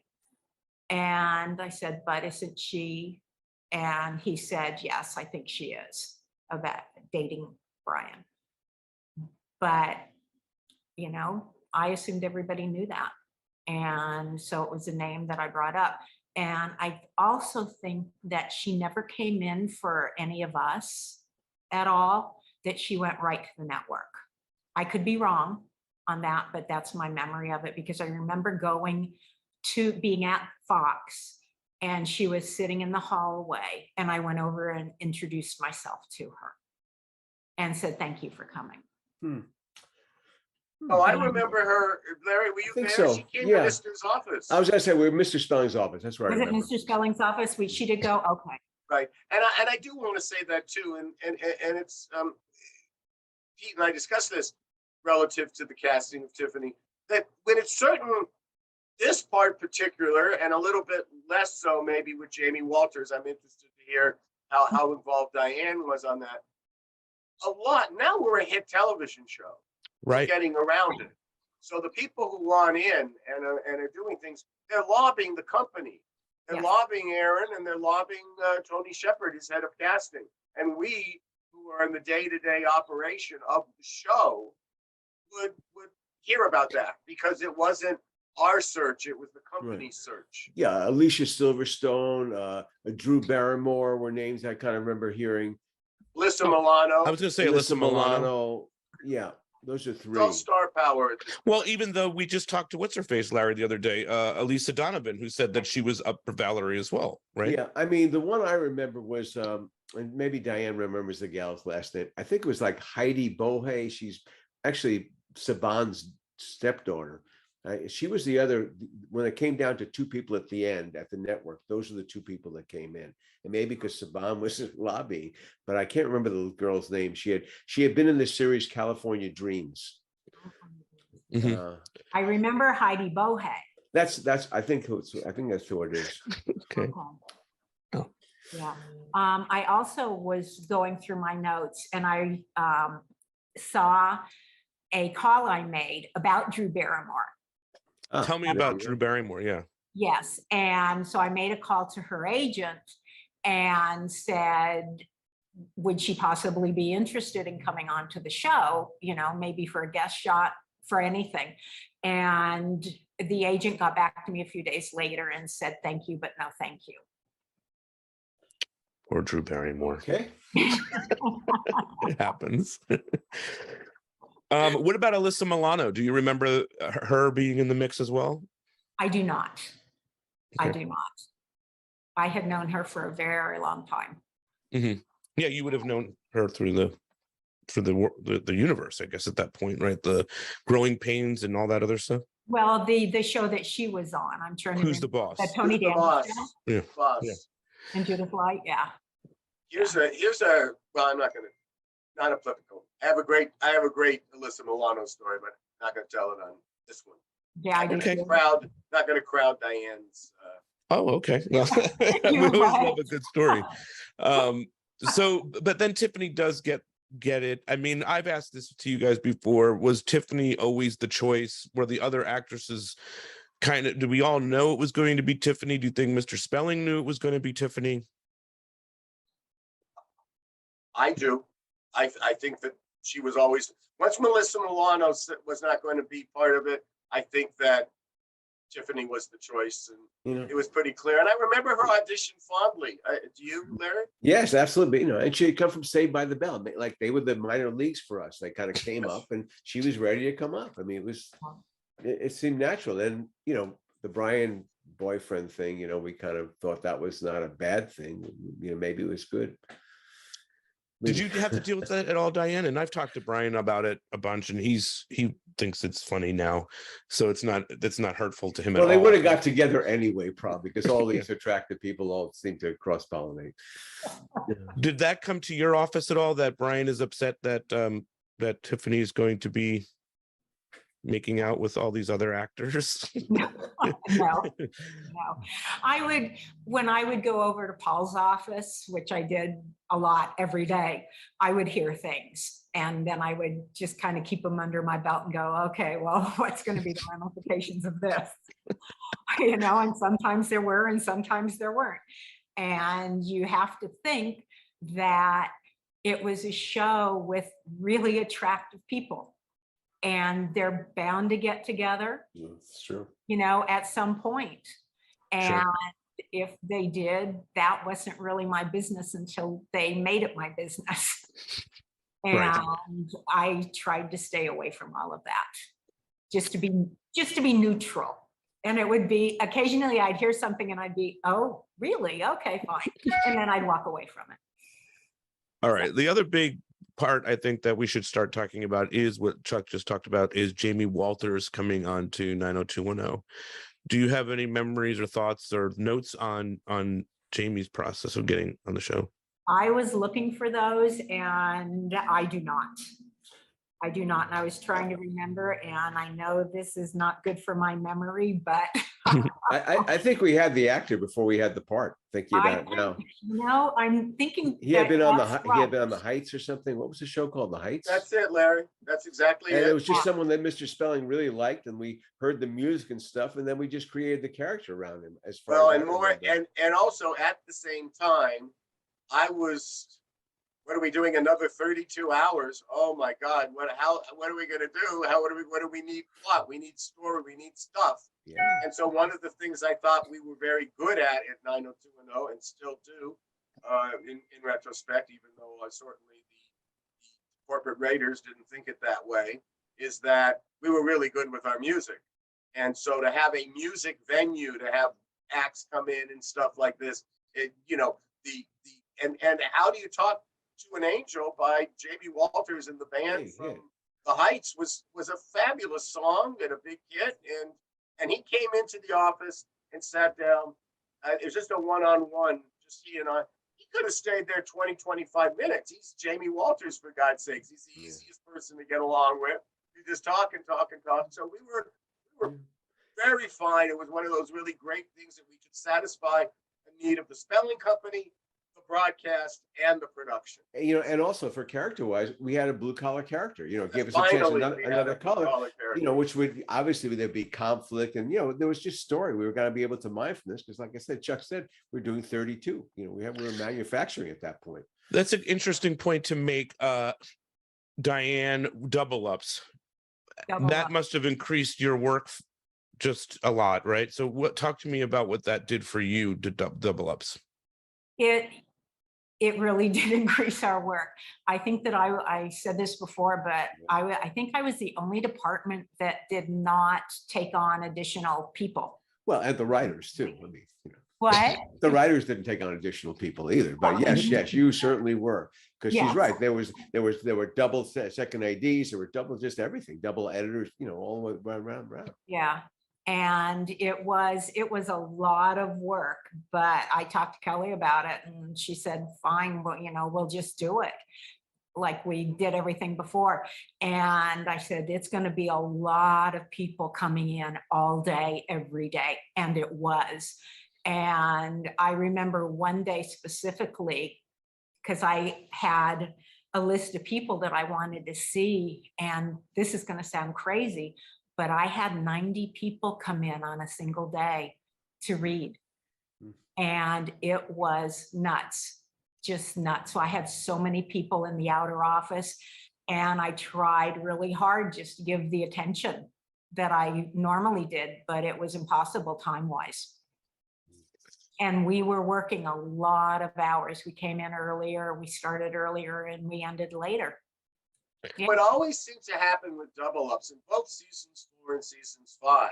And I said, but isn't she? And he said, yes, I think she is, about dating Brian. But, I assumed everybody knew that. And so it was a name that I brought up. And I also think that she never came in for any of us at all, that she went right to the network. I could be wrong on that, but that's my memory of it, because I remember going to being at Fox, and she was sitting in the hallway, and I went over and introduced myself to her and said, thank you for coming. Oh, I remember her. Larry, were you think there? so. She came Yeah. to Mr.'s office. I was gonna say we're Mr. Spelling's office. That's right. Was it Mr. Spelling's office? She did go, okay. Right. And I do want to say that too. And it's Pete and I discussed this relative to the casting of Tiffany, that when it's certain, this part particular, and a little bit less so maybe with Jamie Walters, I'm interested to hear how involved Dianne was on that. A lot. Now we're a hit television show. Right. Getting around it. So the people who want in and are doing things, they're lobbying the company. They're lobbying Aaron, and they're lobbying Tony Shepard, his head of casting. And we, who are in the day-to-day operation of the show, would hear about that, because it wasn't our search, it was the company's search. Yeah, Alicia Silverstone, Drew Barrymore were names I kind of remember hearing. Alyssa Milano. I was going to say Alyssa Milano. Yeah, those are It's three. all star power. Well, even though we just talked to what's her face, Larry, the other day, Elisa Donovan, who said that she was up for Valerie as well, right? Yeah, I mean, the one I remember was, and maybe Diane remembers the gal's last name. I think it was like Heidi Bohe. She's actually Saban's stepdaughter. She was the other, when it came down to two people at the end at the network, those are the two people that came in. And maybe because Saban was lobbying, but I can't remember the girl's name. She had been in the series California Dreams. Mhm. I remember Heidi Bohe. I think that's who it is. Okay. Oh. Yeah. I also was going through my notes, and I saw a call I made about Drew Barrymore. Tell me about Drew Barrymore. Yeah. Yes. And so I made a call to her agent and said, would she possibly be interested in coming on to the show, maybe for a guest shot, for anything. And the agent got back to me a few days later and said, thank you, but no, thank you. Or Drew Barrymore. Okay. It happens. What about Alyssa Milano? Do you remember her being in the mix as well? I do not. Okay. I do not. I had known her for a very long time. Mm-hmm. Yeah, you would have known her through the universe, I guess, at that point, right? The Growing Pains and all that other stuff. Well, the show that she was on, I'm trying to Who's the remember. boss? That Tony Who's the boss? Danza Yeah. Boss. Yeah. and Judith Light, yeah. Here's a well, I'm not applicable. I have a great Alyssa Milano story, but not gonna tell it on this one. Yeah, I do. Okay. too. Not gonna crowd Diane's Oh, okay. Well, we You're always right. love a good story. But then Tiffany does get it. I mean, I've asked this to you guys before. Was Tiffany always the choice? Were the other actresses do we all know it was going to be Tiffany? Do you think Mr. Spelling knew it was going to be Tiffany? I do. I think that she was always, once Melissa Milano was not going to be part of it, I think that Tiffany was the choice, and it was pretty clear. And I remember her audition fondly. Do you, Larry? Yes, absolutely. And she had come from Saved by the Bell. Like, they were the minor leagues for us. They kind of came up, and she was ready to come up. I mean, it seemed natural. And, the Brian boyfriend thing, we kind of thought that was not a bad thing. Maybe it was good. Did you have to deal with that at all, Diane? And I've talked to Brian about it a bunch, and he thinks it's funny now, so it's not hurtful to him at all. Well, they would have got together anyway, probably, because all these attractive people all seem to cross-pollinate. Did that come to your office at all, that Brian is upset that that Tiffany is going to be making out with all these other actors? No. When I would go over to Paul's office, which I did a lot every day, I would hear things, and then I would just kind of keep them under my belt and go, okay, well, what's going to be the ramifications of this? And sometimes there were, and sometimes there weren't. And you have to think that it was a show with really attractive people, and they're bound to get together. That's true. At some point. And Sure. If they did, that wasn't really my business until they made it my business. And Right. I tried to stay away from all of that, just to be neutral. And it would be, occasionally I'd hear something and I'd be, oh, really? Okay, fine. And then I'd walk away from it. All right. The other big part I think that we should start talking about is what Chuck just talked about, is Jamie Walters coming on to 90210. Do you have any memories or thoughts or notes on Jamie's process of getting on the show? I was looking for those and I do not. And I was trying to remember, and I know this is not good for my memory, but I think we had the actor before we had the part. Thinking about it now. No, I'm thinking He had been on the that's he had been right. on the Heights or something. What was the show called? The Heights. That's it, Larry. That's exactly And it. it was just someone that Mr. Spelling really liked, and we heard the music and stuff, and then we just created the character around him. As far Well, as and more, and also at the same time, I was. What are we doing? Another 32 hours? Oh my God! What are we gonna do? What do we need? Plot. We need story. We need stuff. Yeah. And so one of the things I thought we were very good at 90210, and still do, in retrospect, even though certainly the corporate raiders didn't think it that way, is that we were really good with our music. And so to have a music venue, to have acts come in and stuff like this, and how do you talk to an Angel by Jamie Walters and the band from The Heights was a fabulous song and a big hit. And he came into the office and sat down. It was just a one-on-one, just he and I. He could have stayed there 20, 25 minutes. He's Jamie Walters, for God's sakes. He's the easiest person to get along with. You just talk and talk and talk. So we were very fine. It was one of those really great things that we could satisfy the need of the Spelling Company, the broadcast, and the production. And also for character-wise, we had a blue-collar character. Give us a chance another color. Which would obviously there'd be conflict, and there was just story. We were going to be able to mine from this because, like I said, Chuck said we're doing 32. We were manufacturing at that point. That's an interesting point to make. Dianne, double-ups. That must have increased your work just a lot, right? So talk to me about what that did for you, to double-ups. It really did increase our work. I think that I said this before, but I think I was the only department that did not take on additional people. Well, and the writers too. What? The writers didn't take on additional people either, but yes, you certainly were, because she's right. There were double second ADs, there were double just everything, double editors, all the way around. Yeah. And it was a lot of work, but I talked to Kelly about it and she said, fine, well, we'll just do it like we did everything before. And I said, it's going to be a lot of people coming in all day, every day. And it was. And I remember one day specifically, because I had a list of people that I wanted to see, and this is going to sound crazy, but I had 90 people come in on a single day to read. And it was nuts, just nuts. So I had so many people in the outer office, and I tried really hard just to give the attention that I normally did, but it was impossible time-wise. And we were working a lot of hours. We came in earlier, we started earlier, and we ended later. What always seems to happen with double-ups in both seasons 4 and seasons 5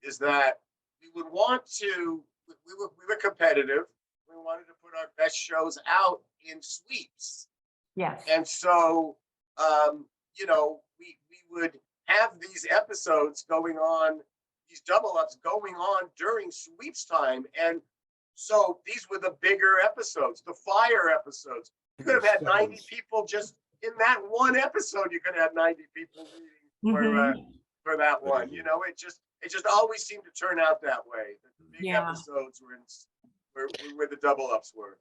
is that we would want to, we were competitive. We wanted to put our best shows out in sweeps. Yes. And so, we would have these episodes going on, these double-ups going on during sweeps time. And so these were the bigger episodes, the fire episodes. You could have had 90 people just in that one episode. You could have had 90 people reading for that one. It just always seemed to turn out that way. The big episodes were where the double-ups were.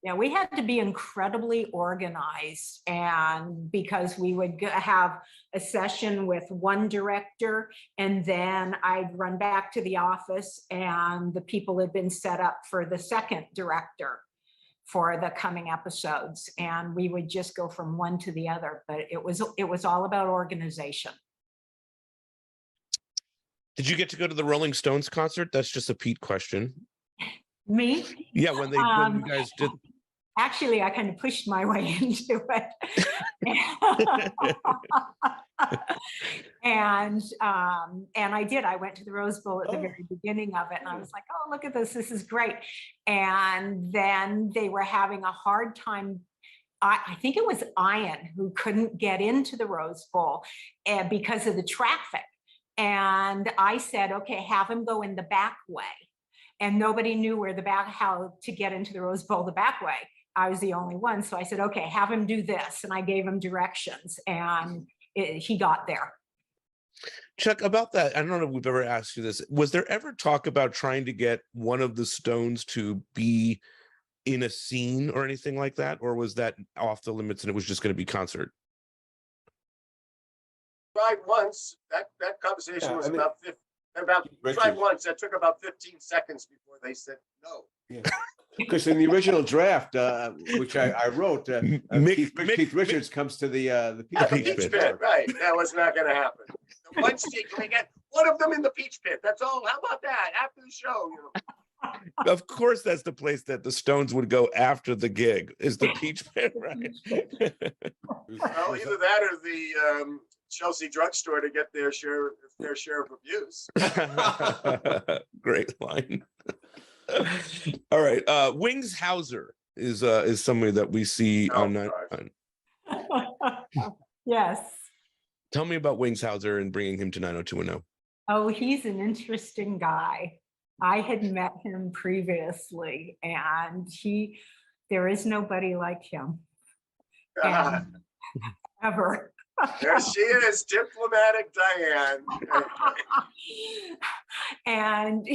Yeah, we had to be incredibly organized, and because we would have a session with one director, and then I'd run back to the office and the people had been set up for the second director for the coming episodes, and we would just go from one to the other. But it was all about organization. Did you get to go to the Rolling Stones concert? That's just a Pete question. Me? Yeah, when you guys did. Actually, I kind of pushed my way into it. And I did. I went to the Rose Bowl at the very beginning of it, and I was like, "Oh, look at this! This is great." And then they were having a hard time. I think it was Ian who couldn't get into the Rose Bowl because of the traffic. And I said, "Okay, have him go in the back way." And nobody knew how to get into the Rose Bowl the back way. I was the only one, so I said, "Okay, have him do this," and I gave him directions, and he got there. Chuck, about that, I don't know if we've ever asked you this. Was there ever talk about trying to get one of the Stones to be in a scene or anything like that? Or was that off the limits and it was just going to be concert? Tried once. That conversation was Richard. tried once. That took about 15 seconds before they said no. Yeah. Because in the original draft, which I wrote, Keith Richards comes to the Peach Pit. Right. That was not going to happen. The one scene, can we get one of them in the Peach Pit? That's all. How about that? After the show, you know. Of course, that's the place that the Stones would go after the gig, is the Peach Pit, right? Well, either that or the Chelsea drugstore to get their share of abuse. Great line. All right, Wings Hauser is somebody that we see on 90210. Yes. Tell me about Wings Hauser and bringing him to 90210. Oh, he's an interesting guy. I had met him previously, and there is nobody like him. Ever. There she is, diplomatic Dianne. And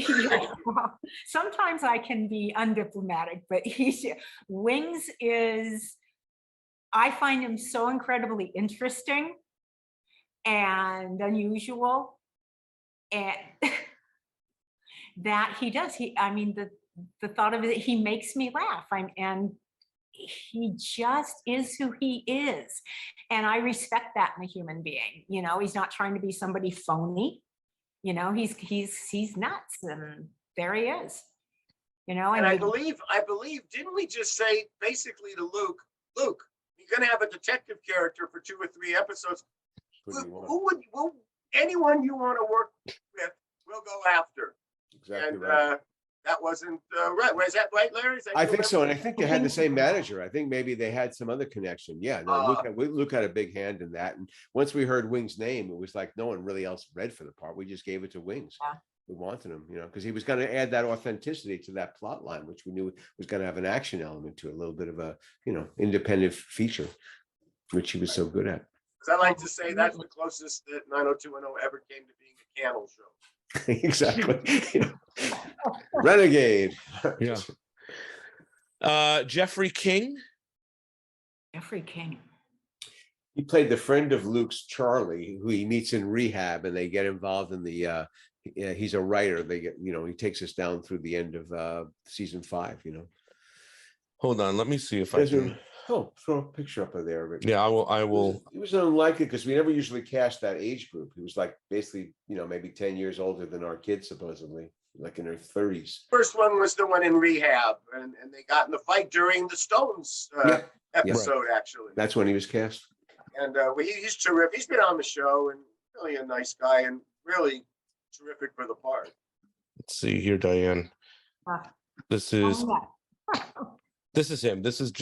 sometimes I can be undiplomatic, but Wings is, I find him so incredibly interesting and unusual, and that he does. The thought of it, he makes me laugh. And he just is who he is. And I respect that in a human being. You know, he's not trying to be somebody phony. You know, he's nuts, and there he is. You know, and I believe, didn't we just say basically to Luke, you're gonna have a detective character for 2 or 3 episodes. Anyone you want to work with, we'll go after. Exactly and, right. That wasn't right. Was that right, Larry? I think so, and I think they had the same manager. I think maybe they had some other connection. Yeah, no, Luke had a big hand in that. And once we heard Wings' name, it was like no one really else read for the part. We just gave it to Wings. Yeah. We wanted him, you know, because he was going to add that authenticity to that plot line, which we knew was going to have an action element to it, a little bit of a, you know, independent feature, which he was so good at. Because I like to say that's the closest that 90210 ever came to being a Cannell show. Exactly. Renegade. Yeah. Jeffrey King. He played the friend of Luke's, Charlie, who he meets in rehab, and they get involved in the he's a writer. They get, you know, he takes us down through the end of season 5, you know. Hold on, let me see if I can. Oh, throw a picture up of there. Yeah, I will. He was unlikely because we never usually cast that age group. He was like basically, you know, maybe 10 years older than our kids, supposedly, like in their 30s. First one was the one in rehab, and they got in the fight during the Stones episode, actually. That's when he was cast. And he's terrific. He's been on the show, and really a nice guy, and really terrific for the part. Let's see here, Dianne. This is him. This is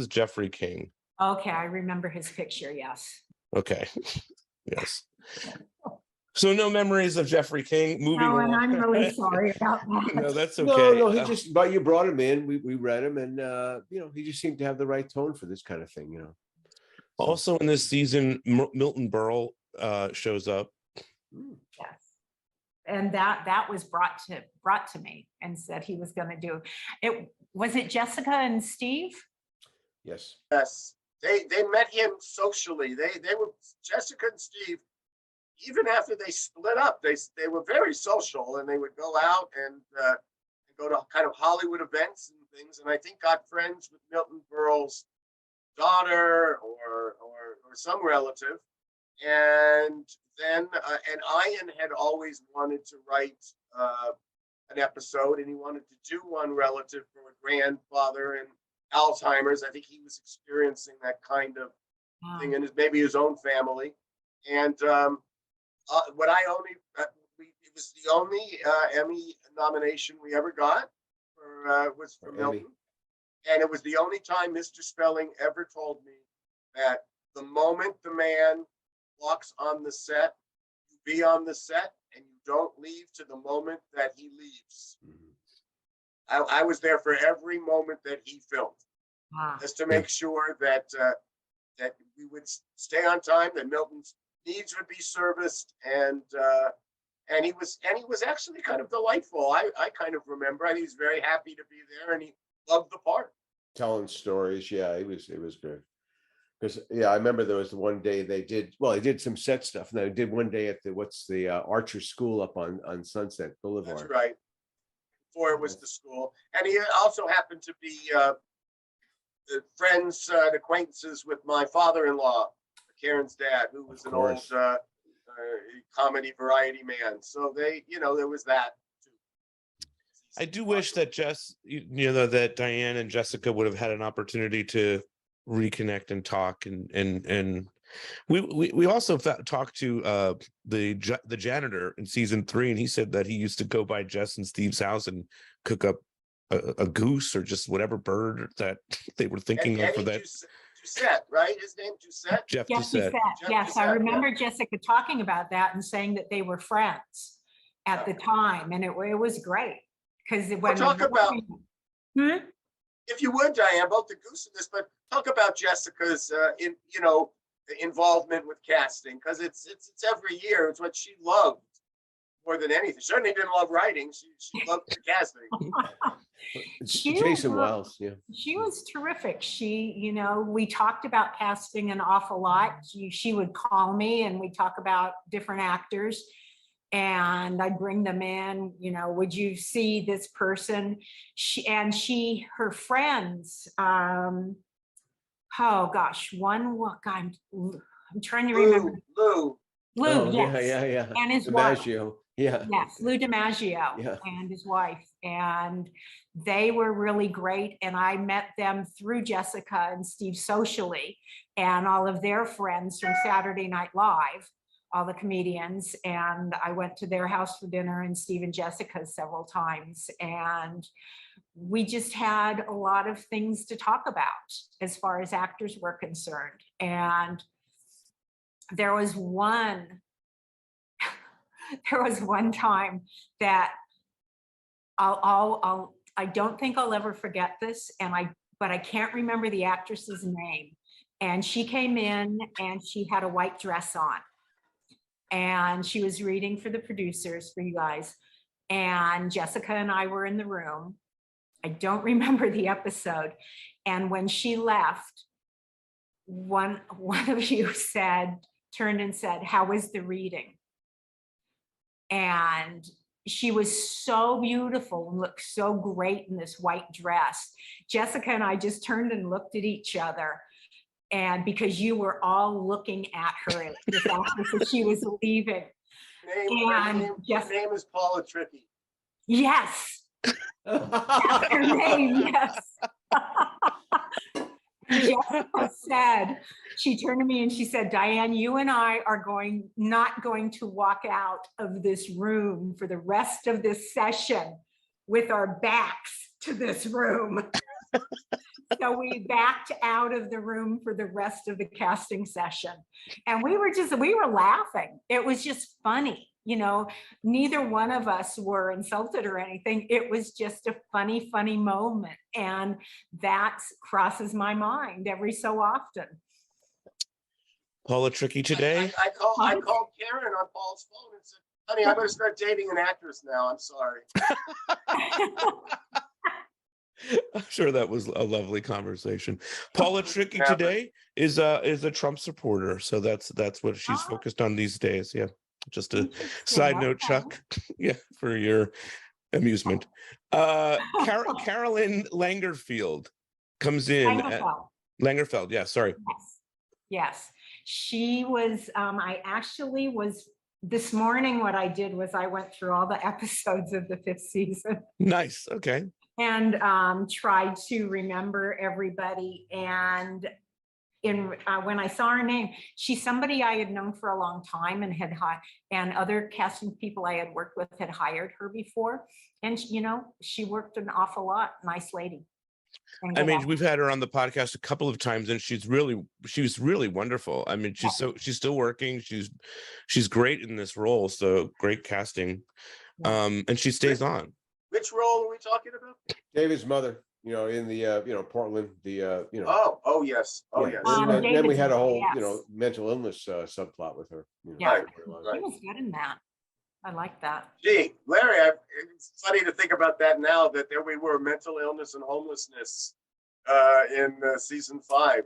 Jeffrey King. Okay, I remember his picture. Yes. Okay. Yes. So no memories of Jeffrey King. Moving on. And I'm really sorry about that. No, that's okay. No, but you brought him in. We read him, and you know, he just seemed to have the right tone for this kind of thing, you know. Also in this season, Milton Berle shows up. Yes. And that was brought to me and said he was going to do it. Was it Jessica and Steve? Yes. They met him socially. They were, Jessica and Steve, even after they split up, they were very social, and they would go out and go to kind of Hollywood events and things. And I think got friends with Milton Berle's daughter or some relative. And then and Ian had always wanted to write an episode, and he wanted to do one relative for a grandfather and Alzheimer's. I think he was experiencing that kind of thing in maybe his own family. And what I only, it was the only Emmy nomination we ever got was for Milton. And it was the only time Mr. Spelling ever told me that the moment the man walks on the set, you be on the set and you don't leave to the moment that he leaves. I was there for every moment that he filmed, just to make sure that that we would stay on time, that Milton's needs would be serviced, and he was actually kind of delightful. I kind of remember, and he was very happy to be there, and he loved the part. Telling stories, yeah, it was good. Because I remember there was the one day they did some set stuff, and they did one day at the Archer School up on Sunset Boulevard. That's right. Before it was the school, and he also happened to be friends and acquaintances with my father-in-law, Karen's dad, who was an old comedy variety man. So they, there was that too. I do wish that that Dianne and Jessica would have had an opportunity to reconnect and talk, and we also talked to the janitor in season 3, and he said that he used to go by Jess and Steve's house and cook up a goose or just whatever bird that they were thinking of for that. Doucette, right? His name Doucette? Jeff Doucette. Yes, I remember Jessica talking about that and saying that they were friends at the time, and it was great because when talk about if you would, Dianne, both the goose and this, but talk about Jessica's involvement with casting, because it's every year. It's what she loved more than anything. She certainly didn't love writing. She loved the casting. Jason Wiles, yeah. She was terrific. She, we talked about casting an awful lot. She would call me and we'd talk about different actors, and I'd bring them in, would you see this person? Her friends, oh gosh, one guy, I'm trying to remember. Lou, yes. Yeah. And his DiMaggio. wife. Yeah. Yes, Lou DiMaggio and his wife. And they were really great. And I met them through Jessica and Steve socially, and all of their friends from Saturday Night Live, all the comedians. And I went to their house for dinner, and Steve and Jessica several times. And we just had a lot of things to talk about as far as actors were concerned. And there was one time that I don't think I'll ever forget this, but I can't remember the actress's name. And she came in and she had a white dress on, and she was reading for the producers, for you guys. And Jessica and I were in the room. I don't remember the episode. And when she left, one of you turned and said, "How was the reading?" And she was so beautiful and looked so great in this white dress. Jessica and I just turned and looked at each other. And because you were all looking at her this actress as she was leaving. Her name is Paula Tricky. Yes. That's her name, yes. Jessica said, she turned to me and she said, "Dianne, you and I are not going to walk out of this room for the rest of this session with our backs to this room." So we backed out of the room for the rest of the casting session. And we were laughing. It was just funny. Neither one of us were insulted or anything. It was just a funny moment. And that crosses my mind every so often. Paula Tricky today. I called Karen on Paul's phone and said, "Honey, I'm going to start dating an actress now. I'm sorry." I'm sure that was a lovely conversation. Paula Tricky today is a Trump supporter, so that's what she's focused on these days. Yeah, just a side note, Chuck. Yeah, for your amusement. Carolyn Langerfeld comes in. Langerfeld, yeah. Sorry. Yes. She was. I actually was. This morning, what I did was I went through all the episodes of the 5th season. Nice. Okay. And tried to remember everybody. And when I saw her name, she's somebody I had known for a long time and and other casting people I had worked with had hired her before. And, she worked an awful lot. Nice lady. I mean, we've had her on the podcast a couple of times, and she's really wonderful. I mean, she's still working. She's great in this role. So great casting. And she stays on. Which role are we talking about? David's mother, in the, Portland, Oh, yes. Oh, yes. And then we had a whole, yes. Mental illness subplot with her. Yeah. Right. She was good in that. I like that. Gee, Larry, it's funny to think about that now, that there we were, mental illness and homelessness in season 5.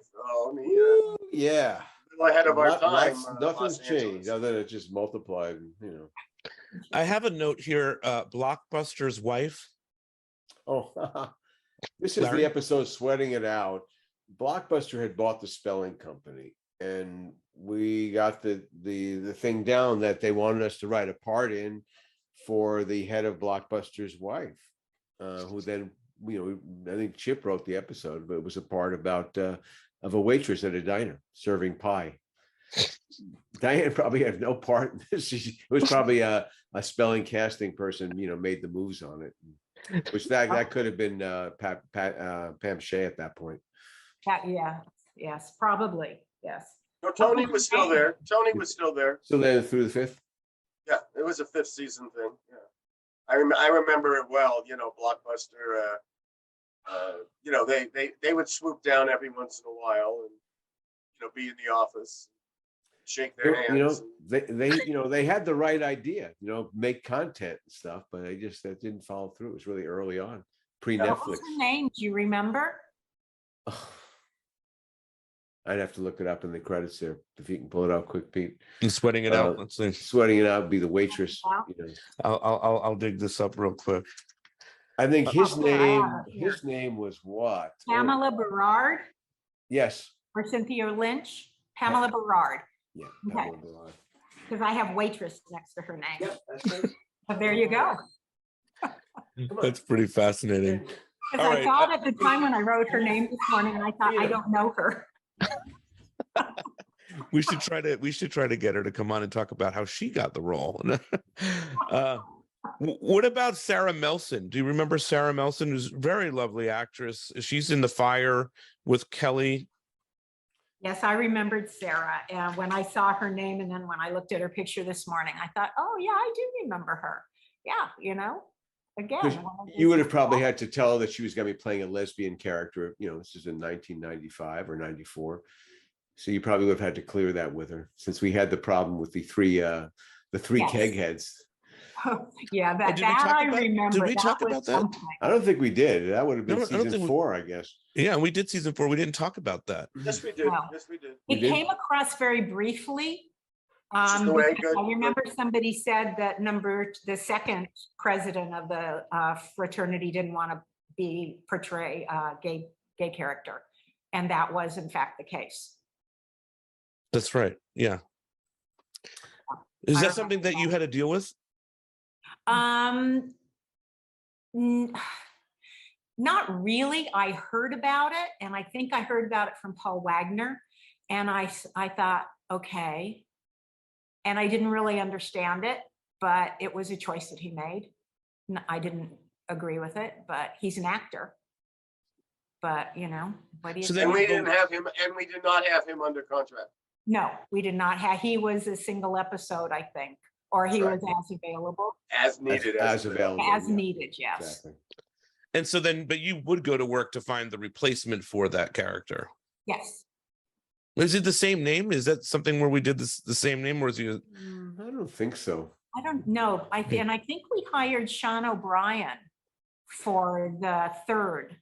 Yeah. A little ahead of our time. Nothing's changed other than it just multiplied, I have a note here. Blockbuster's wife. Oh, this is Larry? the episode Sweating It Out. Blockbuster had bought the spelling company, and we got the thing down that they wanted us to write a part in for the head of Blockbuster's wife, who then, I think Chip wrote the episode, but it was a part about of a waitress at a diner serving pie. Dianne probably had no part in this. It was probably a spelling casting person, made the moves on it, which that could have been Pam Shea at that point. Yes, probably. Yes. No, Tony was still there. So then through the 5th? Yeah, it was a 5th season thing. Yeah. I remember it well, Blockbuster, they would swoop down every once in a while and, be in the office, shake their hands. They had the right idea, make content and stuff, but that didn't follow through. It was really early on, pre-Netflix. What was her name? Do you remember? I'd have to look it up in the credits there. If you can pull it out quick, Pete. And Sweating It Out. Let's see. Sweating It Out would be the waitress. I'll dig this up real quick. I think his name was what? Pamela Berard? Yes. Or Cynthia Lynch? Pamela Berard. Yeah. Okay. Because I have waitress next to her name. Yeah, that's right. But there you go. That's pretty fascinating. Because I thought at the time when I wrote her name this morning, and I thought, I don't know her. We should try to get her to come on and talk about how she got the role. What about Sarah Melson? Do you remember Sarah Melson, who's a very lovely actress? She's in The Fire with Kelly. Yes, I remembered Sarah. And when I saw her name, and then when I looked at her picture this morning, I thought, oh yeah, I do remember her. Yeah, again. You would have probably had to tell that she was going to be playing a lesbian character. This is in 1995 or 94. So you probably would have had to clear that with her, since we had the problem with the three yes. keg heads. Yeah, I remember. Did we talk about that? Something. I don't think we did. That would have been season 4, I guess. Yeah, we did season 4. We didn't talk about that. Yes, we did. Well, Yes, we did. It came across very briefly. I remember somebody said that the second president of the fraternity didn't want to portray a gay character, and that was in fact the case. That's right. Yeah. Is that something that you had to deal with? Not really. I heard about it, and I think I heard about it from Paul Wagner, and I thought, okay, and I didn't really understand it, but it was a choice that he made. I didn't agree with it, but he's an actor. But what do you? So then we didn't have him, and we did not have him under contract. No, we did not have. He was a single episode, I think, or he was as available. As needed. As available. As needed, yes. Exactly. And so then, but you would go to work to find the replacement for that character. Yes. Is it the same name? Is that something where we did the same name, or is he? I don't think so. I don't know. I think we hired Sean O'Brien for the third.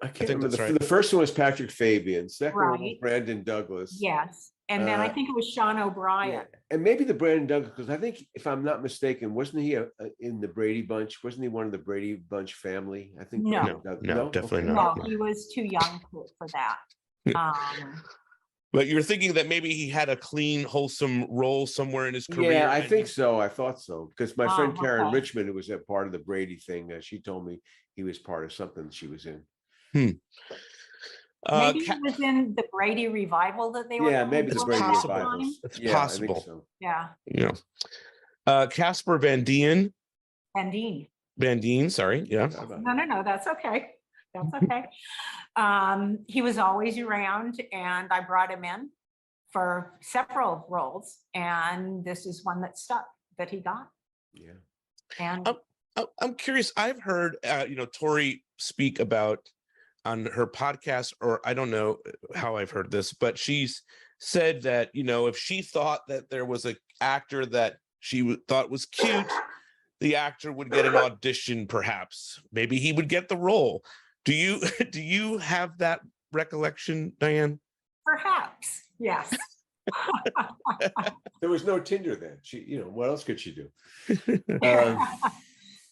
I can't remember. The first one was Patrick Fabian. Second one was Right. Brandon Douglas. Yes. And then I think it was Sean O'Brien. Yeah. And maybe the Brandon Douglas, because I think, if I'm not mistaken, wasn't he in the Brady Bunch? Wasn't he one of the Brady Bunch family? I think. No. No, definitely Okay. not. No, he was too young for that. But you're thinking that maybe he had a clean, wholesome role somewhere in his career. Yeah, I think so. I thought so, because my friend Karen okay. Richmond, who was a part of the Brady thing, she told me he was part of something she was in. Maybe Ca- it was in the Brady revival that they were. Yeah, going maybe the It's for at Brady that possible. time. revivals. It's Yeah, I possible. think so. Yeah, You know, Casper Van Dien, and Dean. sorry, yeah. No, that's okay. That's okay. He was always around, and I brought him in for several roles, and this is one that stuck that he got. Yeah. And I'm curious. I've heard, Tori speak about on her podcast, or I don't know how I've heard this, but she's said that, if she thought that there was an actor that she thought was cute, the actor would get an audition, perhaps. Maybe he would get the role. Do you have that recollection, Dianne? perhaps, yes. There was no Tinder then. She, what else could she do?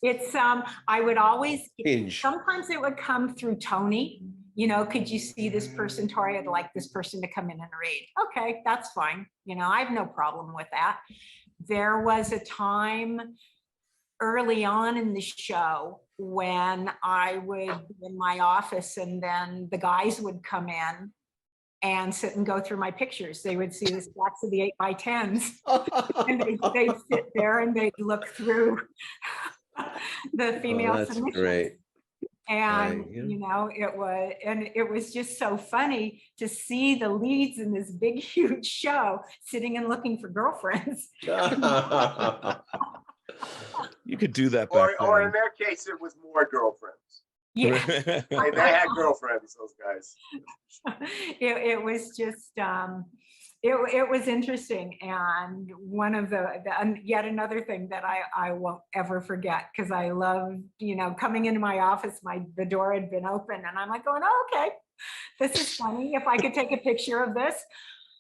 It's I would always, Hinge. sometimes it would come through Tony. Could you see this person, Tori? I'd like this person to come in and read. Okay, that's fine. I have no problem with that. There was a time early on in the show when I would be in my office, and then the guys would come in and sit and go through my pictures. They would see the stacks of the 8x10s, and they'd sit there and they'd look through the female That's submissions. great. And Right, it was just so funny to see the leads in this big, huge show sitting and looking for girlfriends. You could do that back Or in then. their case, it was more girlfriends. Yeah, They had girlfriends, those guys. it was just it was interesting, and one of and yet another thing that I won't ever forget, because I love coming into my office, the door had been open, and I'm like going, oh, okay, this is funny. If I could take a picture of this,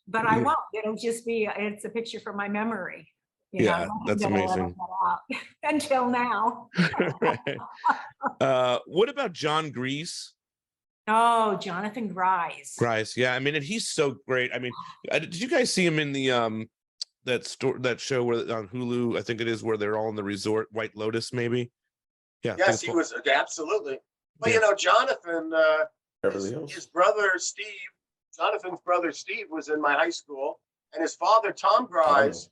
but I won't. It'll just be it's a picture from my memory. Yeah, that's that I'll ever amazing. get out until now. What about John Grease? Oh, Jonathan Grise. Yeah. I mean, and he's so great. I mean, did you guys see him in the that show where on Hulu, I think it is, where they're all in the resort, White Lotus, maybe? Yeah. Yes, he was, absolutely. Well, Yeah. Jonathan, Beverly Hills. his brother Steve, Jonathan's brother Steve was in my high school, and his father Tom Grise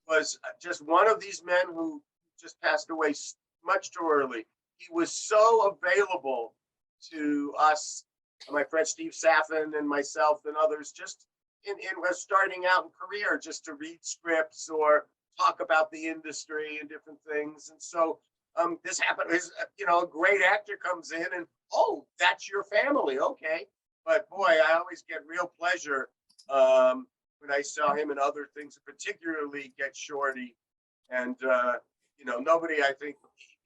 was just one of these men who just passed away much too early. He was so available to us, my friend Steve Saffin and myself and others, just in starting out in career, just to read scripts or talk about the industry and different things. And so this happened. A great actor comes in and, oh, that's your family, okay. But boy, I always get real pleasure when I saw him in other things, particularly Get Shorty. And nobody, I think,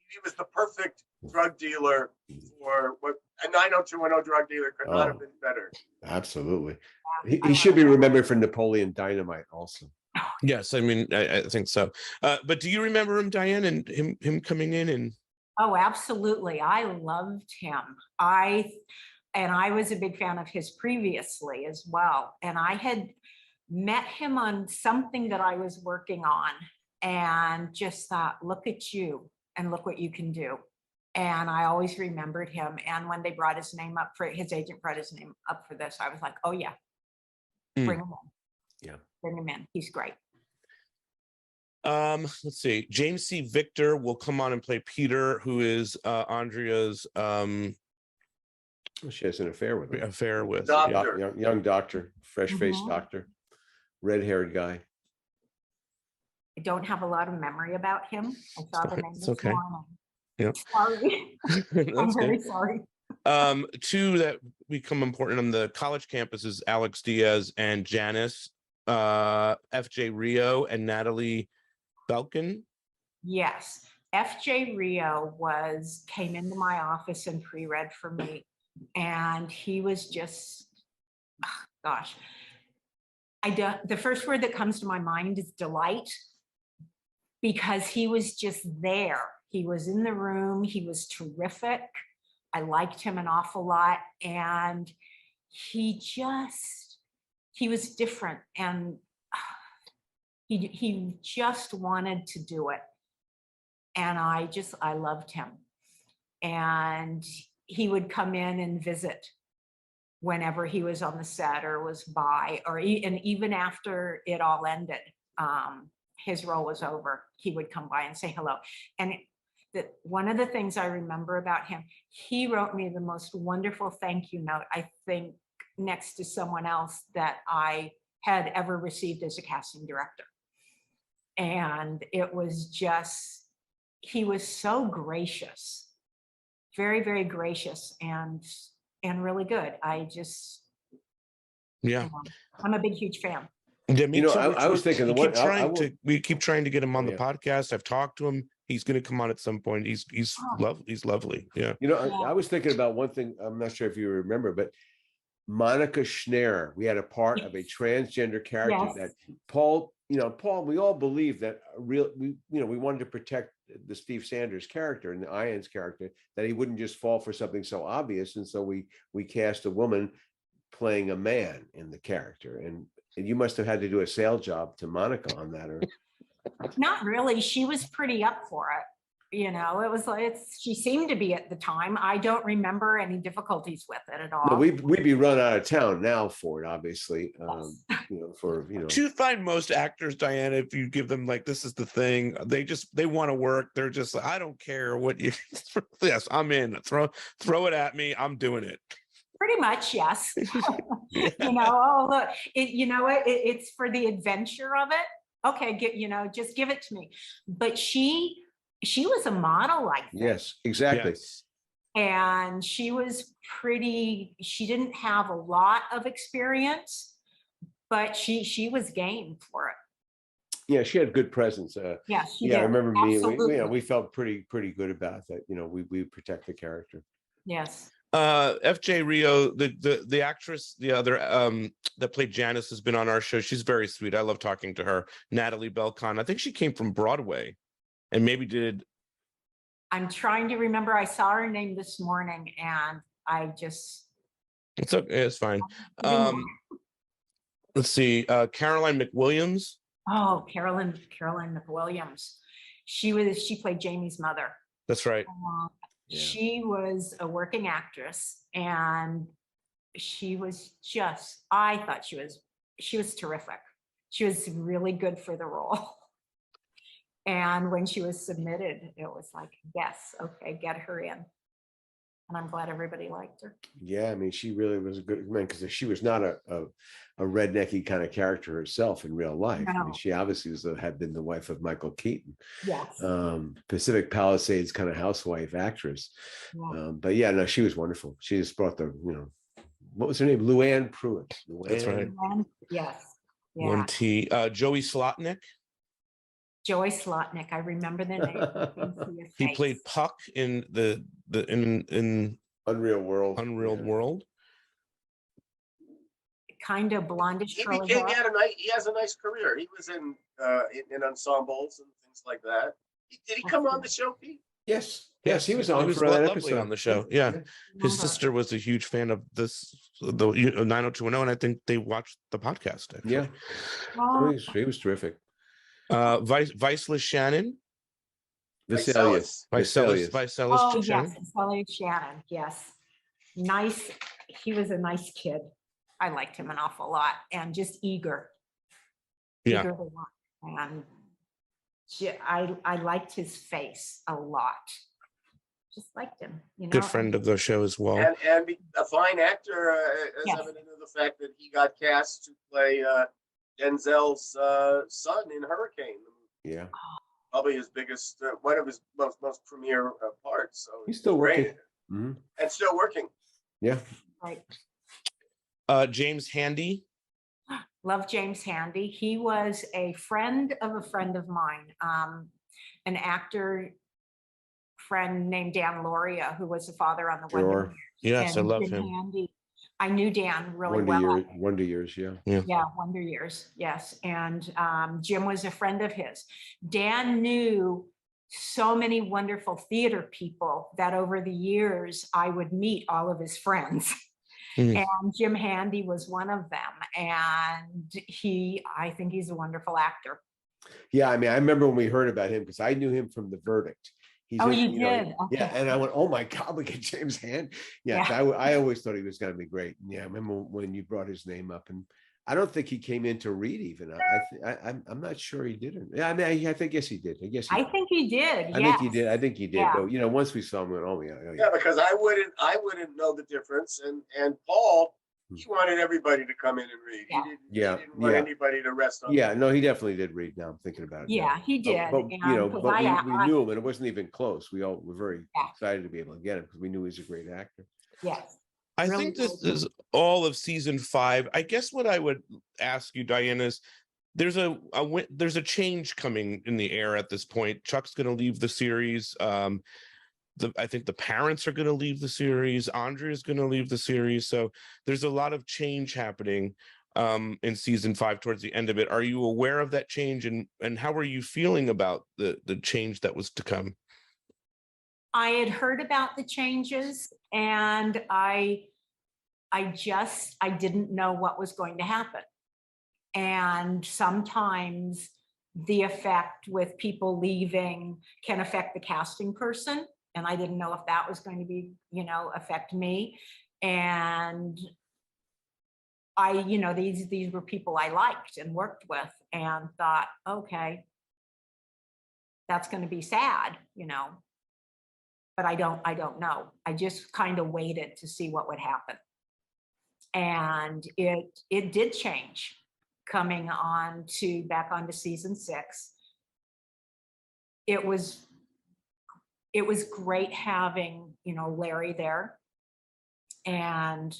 he was the perfect drug dealer for what a 90210 drug dealer could not have been better. Absolutely. He should be remembered for Napoleon Dynamite also. Yes, I mean, I think so. But do you remember him, Dianne, and him coming in and? Oh, absolutely. I loved him. I was a big fan of his previously as well. And I had met him on something that I was working on and just thought, look at you and look what you can do. And I always remembered him. And when they brought his name up his agent brought his name up for this, I was like, oh yeah, bring him in. Yeah. Bring him in. He's great. Let's see. James C. Victor will come on and play Peter, who is Andrea's She has an affair with him. affair with. Doctor. Young doctor, fresh-faced Mhm. doctor, red-haired guy. I don't have a lot of memory about him. I saw the name It's this okay. morning. Yeah. Sorry. I'm That's very good. sorry. Two that become important on the college campuses: Alex Diaz and Janice, FJ Rio and Natalie Belkin. Yes, FJ Rio came into my office and pre-read for me, and he was just, gosh, the first word that comes to my mind is delight, because he was just there. He was in the room. He was terrific. I liked him an awful lot, and he was different, and he just wanted to do it. And I loved him. And he would come in and visit whenever he was on the set or was by, and even after it all ended, his role was over, he would come by and say hello. And one of the things I remember about him, he wrote me the most wonderful thank you note, I think, next to someone else that I had ever received as a casting director. And it was just, he was so gracious, very, very gracious and really good. I just, Yeah. I'm a big, huge fan. Yeah, me too. I was thinking we keep trying to get him on the Yeah. podcast. I've talked to him. He's going to come on at some point. He's lovely. Yeah. I was thinking about one thing. I'm not sure if you remember, but Monica Schneer, we had a part of a transgender character that Paul, we all believe that we wanted to protect the Steve Sanders character and the Ian's character, that he wouldn't just fall for something so obvious. And so we cast a woman playing a man in the character. And you must have had to do a sales job to Monica on that, or not really. She was pretty up for it. It was like, she seemed to be at the time. I don't remember any difficulties with it at all. No, we'd be run out of town now for it, obviously. To find most actors, Diana, if you give them like, this is the thing, they want to work. They're just like, I don't care what you, yes, I'm in, throw it at me. I'm doing it. Pretty much, yes. Yeah. Look, it's for the adventure of it. Okay, just give it to me. But she was a model, I think. Yes, exactly. Yes. And she didn't have a lot of experience, but she was game for it. Yeah, she had good presence. Yeah, she I did. remember Absolutely. we felt pretty good about that. We protect the character. Yes. FJ Rio, the actress, the other that played Janice, has been on our show. She's very sweet. I love talking to her. Natalie Belcon. I think she came from Broadway, and maybe did. I'm trying to remember. I saw her name this morning, and I just. It's okay. It's fine. Let's see. Caroline McWilliams. Oh, Caroline McWilliams. She played Jamie's mother. That's right. Yeah. She was a working actress, and she was I thought she was terrific. She was really good for the role. And when she was submitted, it was like, yes, okay, get her in. And I'm glad everybody liked her. Yeah, I mean, she really was a good man, because she was not a rednecky kind of character herself in real life. No. I mean, she obviously had been the wife of Michael Keaton. Yes. Pacific Palisades kind of housewife actress. Yeah. But yeah, no, she was wonderful. She just brought what was her name? Luann Pruitt. That's right. Yes. Yeah. One T. Joey Slotnick. Joey Slotnick. I remember the name. He played Puck in in Unreal World. Kind of blondish. He has a nice career. He was in ensembles and things like that. Did he come on the show, Pete? Yes, he was on for that lovely episode on the show. Yeah, his sister was a huge fan of the 90210, and I think they watched the podcast. Actually. Yeah, he was terrific. Viceless Shannen. Vicellius. Oh, Shannon. yes, Vicellius Shannen. Yes, nice. He was a nice kid. I liked him an awful lot, and just eager. Yeah. Eager to learn. And I liked his face a lot. Just liked him. Good friend of the show as well. And a fine actor, as evident of the fact that he got cast to play Denzel's son in Hurricane. Yeah. Probably his biggest, one of his most premier parts. So he's still working. Mm-hmm. And still working. Yeah. Right. James Handy. Love James Handy. He was a friend of mine, an actor friend named Dan Loria, who was the father on the Sure. Yes, I love Jim him. Handy. I knew Dan really Wonder Years, yeah. Yeah, Wonder Years, yes. And Jim was a friend of his. Dan knew so many wonderful theater people that over the years I would meet all of his friends. And Jim Handy was one of them. And I think he's a wonderful actor. Yeah, I mean, I remember when we heard about him, because I knew him from The Verdict. He's Oh, in, you know, did? yeah. Okay. And I went, oh my God, we get James Hand. Yeah, Yeah. I always thought he was going to be great. Yeah, I remember when you brought his name up, and I don't think he came in to read even. I'm not sure he didn't. Yeah, I mean, I think yes he did. I guess he I did. think he did. I think he did. I think he did. Yeah. But you know, once we saw him, we went, oh yeah, Yeah, because I wouldn't know the difference. And Paul, he wanted everybody to come in and read. Yeah. He didn't want anybody to rest on. Yeah, no, he definitely did read. Now I'm thinking about it. Yeah, he did. But you know, 'cause but we I knew him, and it wasn't even close. We all were very Yeah. excited to be able to get him because we knew he was a great actor. yes. I Really, think this really is all of season 5. I guess what I would ask you, Dianne, is there's a change coming in the air at this point. Chuck's going to leave the series. I think the parents are going to leave the series. Andrea is going to leave the series. So there's a lot of change happening in season 5 towards the end of it. Are you aware of that change, and how are you feeling about the change that was to come? I had heard about the changes, and I didn't know what was going to happen. And sometimes the effect with people leaving can affect the casting person. And I didn't know if that was going to be, affect me. And these were people I liked and worked with, and thought, okay, that's going to be sad, but I don't know. I just kind of waited to see what would happen. And it did change coming back onto season 6. It was great having, Larry there. And,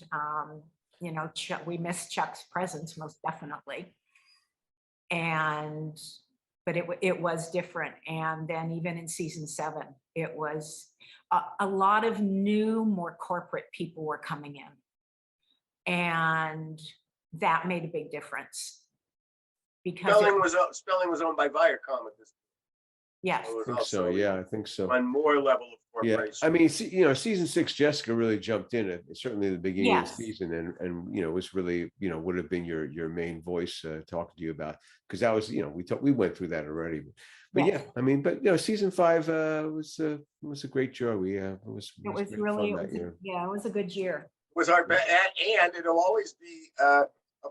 we missed Chuck's presence most definitely. But it was different. And then even in season 7, it was a lot of new, more corporate people were coming in. And that made a big difference. Because Spelling was owned by Viacom at this point. Yes. So it was I think also so. Yeah, I think so. on more level of Yeah, corporation. I mean, season 6, Jessica really jumped in at certainly the beginning of Yes. the season, and was really would have been your main voice talking to you about, because that was we went through that already, but Yes. yeah, I mean, but season 5 was a great joy. It was Really, fun that year. it was a good year. Was our and it'll always be a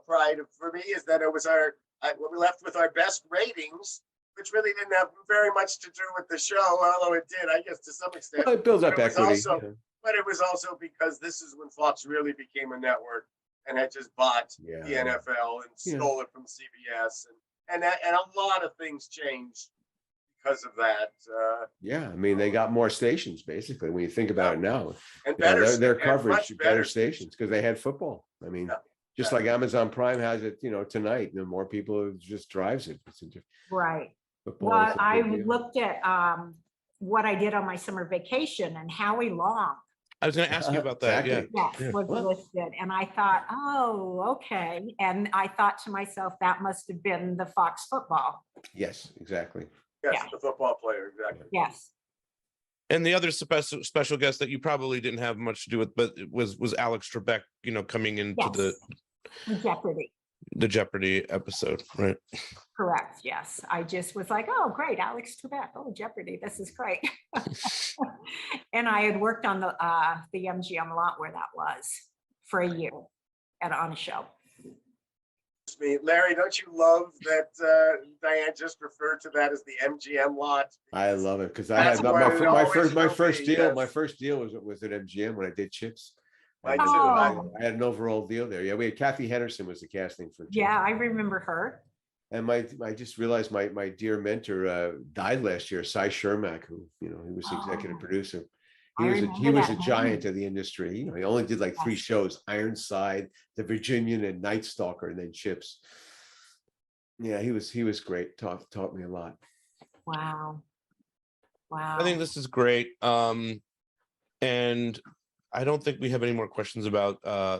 pride for me is that it was when we left with our best ratings, which really didn't have very much to do with the show, although it did, I guess, to some extent. Well, it builds up equity. But it was also because this is when Fox really became a network and had just bought the NFL and stole it from CBS, and a lot of things changed because of that. Yeah, I mean, they got more stations basically when you think about it now, and their coverage, much better stations because they had football. I mean, just like Amazon Prime has it, tonight, and more people, it just drives it. Right. Football Well, is a I big deal. looked at what I did on my summer vacation, and Howie Long, I was going to ask you about that. Exactly. Yeah. was listed, and I thought, oh, okay. And I thought to myself, that must have been the Fox football. Yes, exactly. Yes, Yeah. the football player, exactly. Yes. And the other special guest that you probably didn't have much to do with, but it was Alex Trebek, coming into Jeopardy. the Jeopardy episode, right? Correct. Yes. I just was like, oh, great. Alex Trebek. Oh, Jeopardy. This is great. And I had worked on the MGM lot where that was for a year on a show. Larry, don't you love that Dianne just referred to that as the MGM lot? I love it because I had my first deal was at MGM when I did Chips. I had an overall deal there. Yeah, we had Kathy Henderson was the casting for Chips. Yeah, I remember her. And I just realized my dear mentor died last year, Cy Shermack, who he was the executive producer. He was a giant of the industry. He only did like 3 shows: Ironside, The Virginian, and Night Stalker, and then Chips. Yeah, he was great. Taught me a lot. Wow. I think this is great. And I don't think we have any more questions about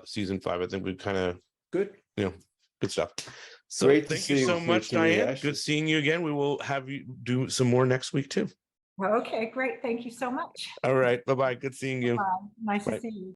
season 5. I think we've kind of good. Good stuff. So thank you so much, Dianne. Good seeing you again. We will have you do some more next week too. Okay, great. Thank you so much. All right. Bye-bye. Good seeing you. Nice to see you.